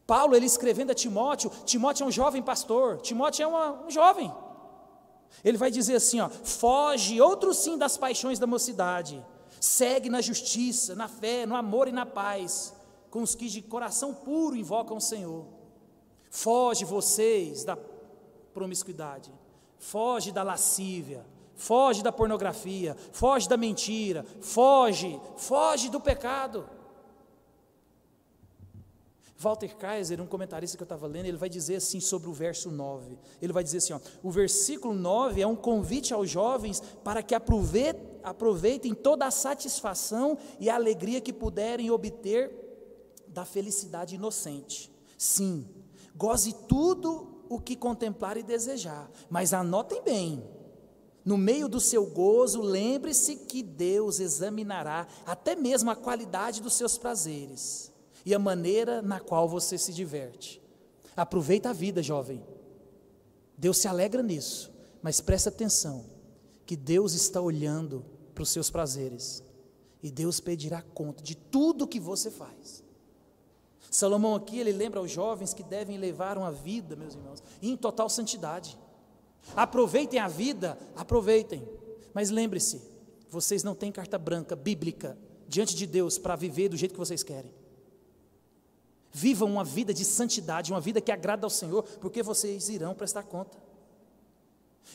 Paulo, ele escrevendo a Timóteo, Timóteo é um jovem pastor, Timóteo é um jovem. Ele vai dizer assim, ó, foge, outro sim, das paixões da mocidade, segue na justiça, na fé, no amor e na paz, com os que de coração puro invocam o Senhor. Foge vocês da promiscuidade, foge da lascívia, foge da pornografia, foge da mentira, foge do pecado. Walter Kaiser, um comentarista que eu estava lendo, ele vai dizer assim sobre o verso 9, ele vai dizer assim, ó, o versículo 9 é um convite aos jovens para que aproveitem toda a satisfação e a alegria que puderem obter da felicidade inocente. Sim, goze tudo o que contemplar e desejar, mas anotem bem, no meio do seu gozo, lembre-se que Deus examinará até mesmo a qualidade dos seus prazeres e a maneira na qual você se diverte. Aproveita a vida, jovem. Deus se alegra nisso, mas presta atenção, que Deus está olhando para os seus prazeres, e Deus pedirá conta de tudo que você faz. Salomão aqui, ele lembra aos jovens que devem levar uma vida, meus irmãos, em total santidade. Aproveitem a vida, aproveitem, mas lembre-se, vocês não têm carta branca, bíblica, diante de Deus, para viver do jeito que vocês querem. Vivam uma vida de santidade, uma vida que agrada ao Senhor, porque vocês irão prestar conta.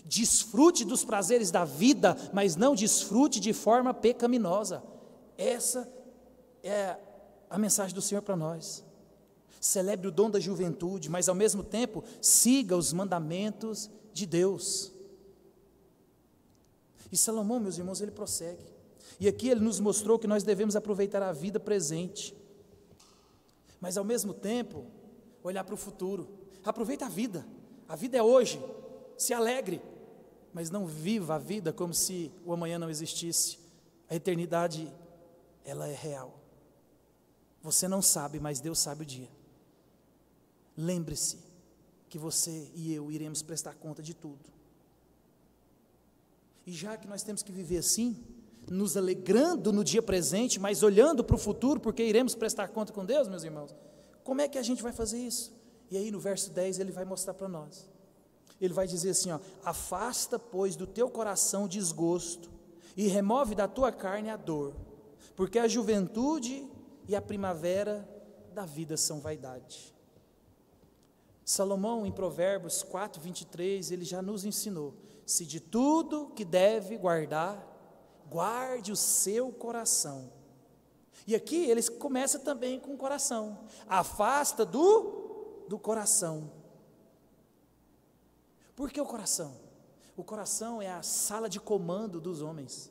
Desfrute dos prazeres da vida, mas não desfrute de forma pecaminosa. Essa é a mensagem do Senhor para nós. Celebre o dom da juventude, mas ao mesmo tempo siga os mandamentos de Deus. E Salomão, meus irmãos, ele prossegue. E aqui ele nos mostrou que nós devemos aproveitar a vida presente, mas ao mesmo tempo, olhar para o futuro. Aproveita a vida é hoje, se alegre, mas não viva a vida como se o amanhã não existisse. A eternidade, ela é real. Você não sabe, mas Deus sabe o dia. Lembre-se que você e eu iremos prestar conta de tudo. E já que nós temos que viver assim, nos alegrando no dia presente, mas olhando para o futuro, porque iremos prestar conta com Deus, meus irmãos, como é que a gente vai fazer isso? E aí no verso 10 ele vai mostrar para nós, ele vai dizer assim, ó, afasta pois do teu coração o desgosto, e remove da tua carne a dor, porque a juventude e a primavera da vida são vaidade. Salomão em Provérbios 4, 23, ele já nos ensinou, se de tudo que deve guardar, guarde o seu coração, E aqui eles começam também com o coração. Afasta do coração. Por que o coração? O coração é a sala de comando dos homens.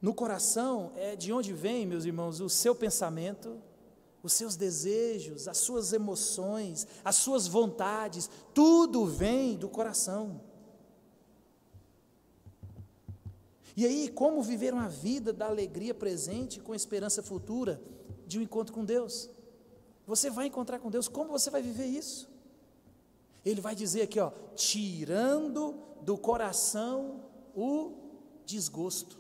No coração é de onde vem, meus irmãos, o seu pensamento, os seus desejos, as suas emoções, as suas vontades, tudo vem do coração. E aí, como viver uma vida da alegria presente com esperança futura de um encontro com Deus? Você vai encontrar com Deus, como você vai viver isso? Ele vai dizer aqui, ó, tirando do coração o desgosto.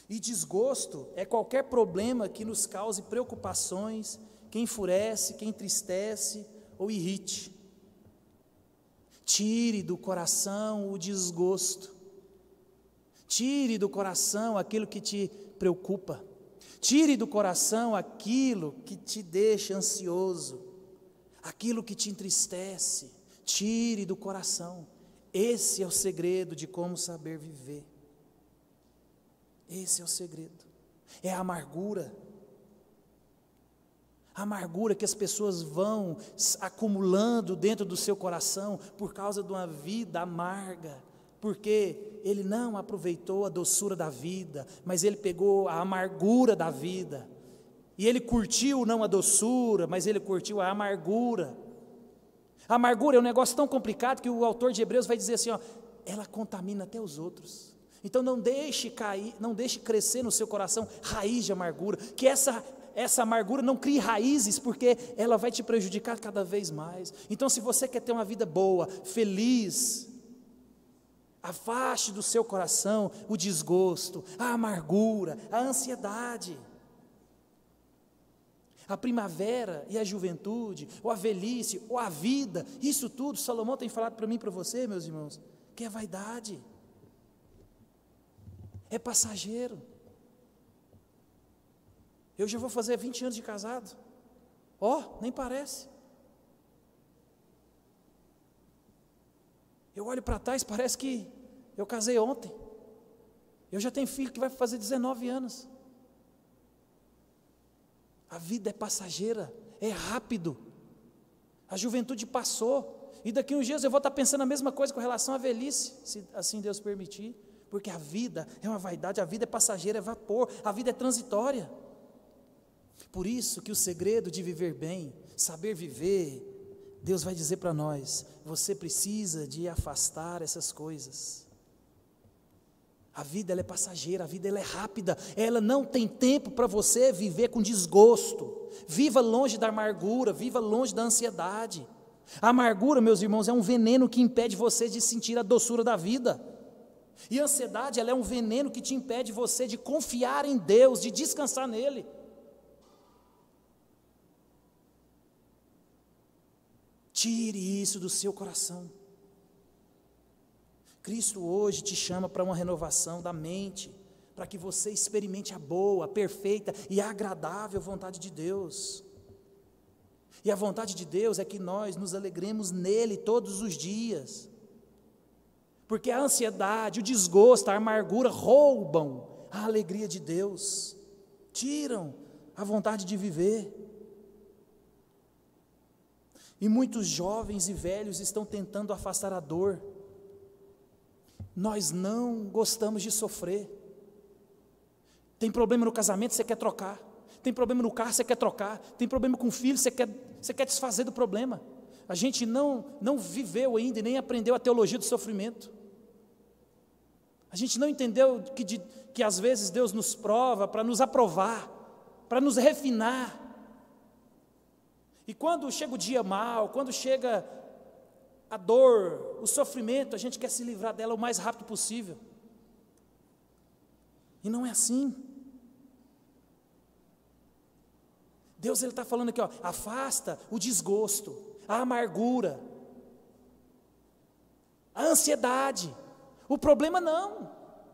E desgosto é qualquer problema que nos cause preocupações, que enfurece, que entristece ou irrite. Tire do coração o desgosto. Tire do coração aquilo que te preocupa. Tire do coração aquilo que te deixa ansioso, aquilo que te entristece. Tire do coração. Esse é o segredo de como saber viver. Esse é o segredo. É a amargura. A amargura que as pessoas vão acumulando dentro do seu coração por causa de uma vida amarga, porque ele não aproveitou a doçura da vida, mas ele pegou a amargura da vida, e ele curtiu não a doçura, mas ele curtiu a amargura. A amargura é um negócio tão complicado que o autor de Hebreus vai dizer assim, ó, ela contamina até os outros. Então não deixe cair, não deixe crescer no seu coração raiz de amargura, que essa amargura não crie raízes, porque ela vai te prejudicar cada vez mais. Então, se você quer ter uma vida boa, feliz, afaste do seu coração o desgosto, a amargura, a ansiedade. A primavera e a juventude, ou a velhice, ou a vida, isso tudo, Salomão tem falado para mim e para você, meus irmãos, que é vaidade. É passageiro. Eu já vou fazer 20 anos de casado. Nem parece. Eu olho para trás, parece que eu casei ontem. Eu já tenho filho que vai fazer 19 anos. A vida é passageira, é rápido. A juventude passou. E daqui uns dias eu vou estar pensando a mesma coisa com relação à velhice, se assim Deus permitir. Porque a vida é uma vaidade, a vida é passageira, é vapor, a vida é transitória. Por isso que o segredo de viver bem, saber viver, Deus vai dizer para nós, você precisa de afastar essas coisas. A vida ela é passageira, a vida ela é rápida, ela não tem tempo para você viver com desgosto. Viva longe da amargura, viva longe da ansiedade. A amargura, meus irmãos, é um veneno que impede você de sentir a doçura da vida. E a ansiedade, ela é um veneno que te impede você de confiar em Deus, de descansar nele. Tire isso do seu coração. Cristo hoje te chama para uma renovação da mente, para que você experimente a boa, a perfeita e a agradável vontade de Deus. E a vontade de Deus é que nós nos alegremos nele todos os dias. Porque a ansiedade, o desgosto, a amargura roubam a alegria de Deus, tiram a vontade de viver. E muitos jovens e velhos estão tentando afastar a dor. Nós não gostamos de sofrer. Tem problema no casamento, você quer trocar. Tem problema no carro, você quer trocar. Tem problema com o filho, você quer desfazer do problema. A gente não viveu ainda e nem aprendeu a teologia do sofrimento. A gente não entendeu que às vezes Deus nos prova para nos aprovar, para nos refinar. E quando chega o dia mau, quando chega a dor, o sofrimento, a gente quer se livrar dela o mais rápido possível. E não é assim. Deus está falando aqui, afasta o desgosto, a amargura, a ansiedade. O problema não,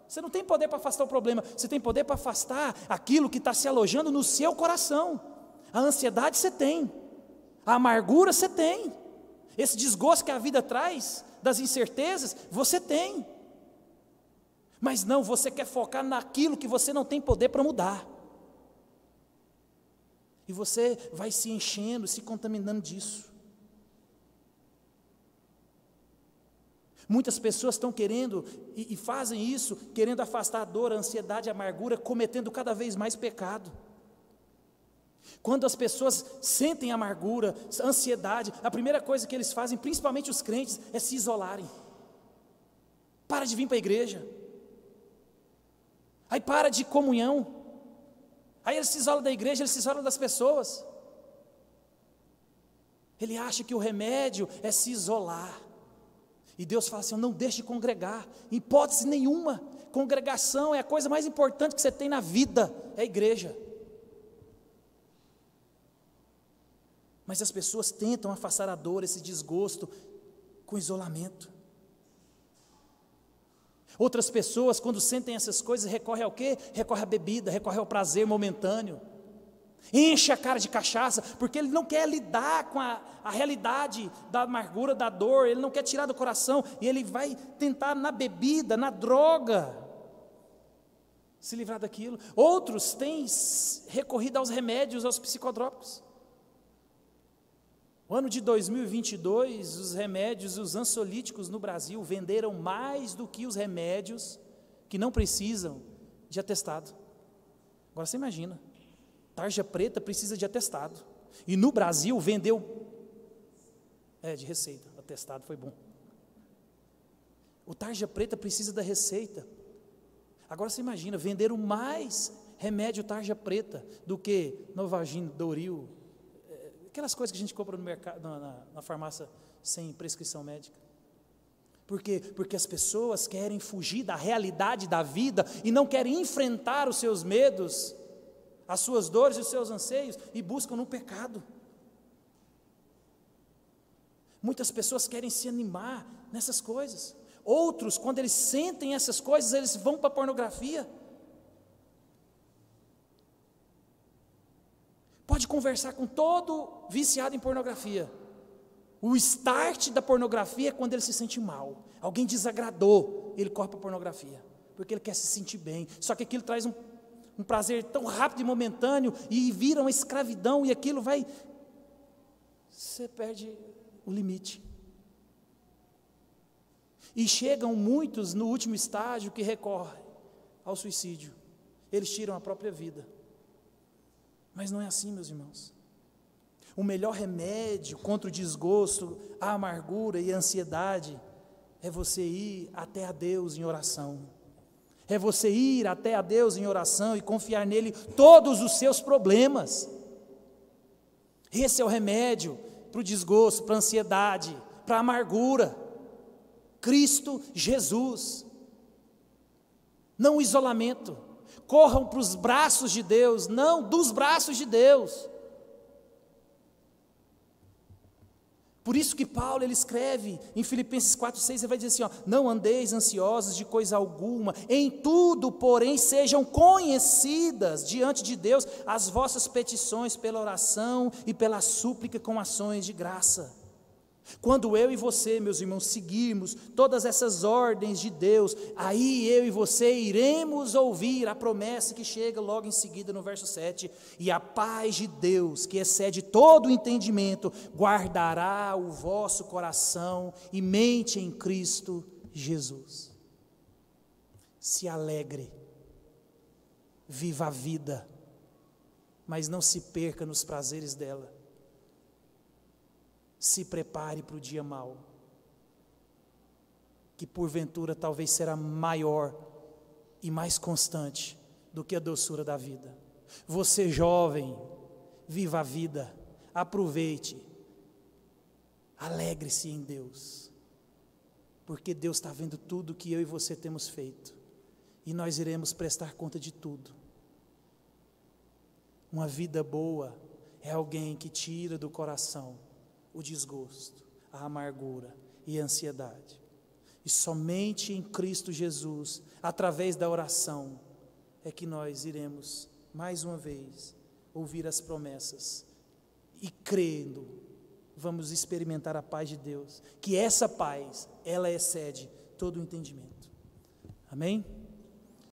você não tem poder para afastar o problema, você tem poder para afastar aquilo que está se alojando no seu coração. A ansiedade você tem, a amargura você tem, esse desgosto que a vida traz, das incertezas, você tem. Mas não, você quer focar naquilo que você não tem poder para mudar. E você vai se enchendo, se contaminando disso. Muitas pessoas estão querendo, e fazem isso, querendo afastar a dor, a ansiedade, a amargura, cometendo cada vez mais pecado. Quando as pessoas sentem amargura, ansiedade, a primeira coisa que eles fazem, principalmente os crentes, é se isolarem. Para de vir para a igreja. Aí para de comunhão. Aí ele se isola da igreja, ele se isola das pessoas. Ele acha que o remédio é se isolar. E Deus fala assim, não deixe de congregar, em hipótese nenhuma. Congregação é a coisa mais importante que você tem na vida, é a igreja. Mas as pessoas tentam afastar a dor, esse desgosto, com isolamento. Outras pessoas, quando sentem essas coisas, recorrem ao quê? Recorrem à bebida, recorrem ao prazer momentâneo. Enche a cara de cachaça, porque ele não quer lidar com a realidade da amargura, da dor, ele não quer tirar do coração, e ele vai tentar na bebida, na droga, se livrar daquilo. Outros têm recorrido aos remédios, aos psicotrópicos. O ano de 2022, os remédios, os ansiolíticos no Brasil venderam mais do que os remédios que não precisam de atestado. Agora você imagina, tarja preta precisa de atestado. E no Brasil vendeu, de receita, atestado foi bom. O tarja preta precisa da receita. Agora você imagina, venderam mais remédio tarja preta do que Novalgina, Doril, aquelas coisas que a gente compra no mercado, na farmácia sem prescrição médica. Por quê? Porque as pessoas querem fugir da realidade da vida e não querem enfrentar os seus medos, as suas dores e os seus anseios, e buscam no pecado. Muitas pessoas querem se animar nessas coisas. Outros, quando eles sentem essas coisas, eles vão para a pornografia. Pode conversar com todo viciado em pornografia. O start da pornografia é quando ele se sente mal. Alguém desagradou, ele corre para a pornografia, porque ele quer se sentir bem. Só que aquilo traz um prazer tão rápido e momentâneo, e vira uma escravidão, e aquilo vai... Você perde o limite. E chegam muitos no último estágio que recorrem ao suicídio. Eles tiram a própria vida. Mas não é assim, meus irmãos. O melhor remédio contra o desgosto, a amargura e a ansiedade é você ir até a Deus em oração. É você ir até a Deus em oração e confiar nele todos os seus problemas. Esse é o remédio para o desgosto, para a ansiedade, para a amargura. Cristo Jesus. Não o isolamento. Corram para os braços de Deus, não dos braços de Deus. Por isso que Paulo, ele escreve em Filipenses 4,6, ele vai dizer assim, não andeis ansiosos de coisa alguma, em tudo, porém, sejam conhecidas diante de Deus as vossas petições pela oração e pela súplica com ações de graça. Quando eu e você, meus irmãos, seguirmos todas essas ordens de Deus, aí eu e você iremos ouvir a promessa que chega logo em seguida no verso 7, e a paz de Deus, que excede todo o entendimento, guardará o vosso coração e mente em Cristo Jesus. Se alegre, viva a vida, mas não se perca nos prazeres dela. Se prepare para o dia mau, que porventura talvez será maior e mais constante do que a doçura da vida. Você jovem, viva a vida, aproveite, alegre-se em Deus, porque Deus está vendo tudo que eu e você temos feito, e nós iremos prestar conta de tudo. Uma vida boa é alguém que tira do coração o desgosto, a amargura e a ansiedade. E somente em Cristo Jesus, através da oração, é que nós iremos, mais uma vez, ouvir as promessas e crendo, vamos experimentar a paz de Deus, que essa paz, ela excede todo o entendimento. Amém?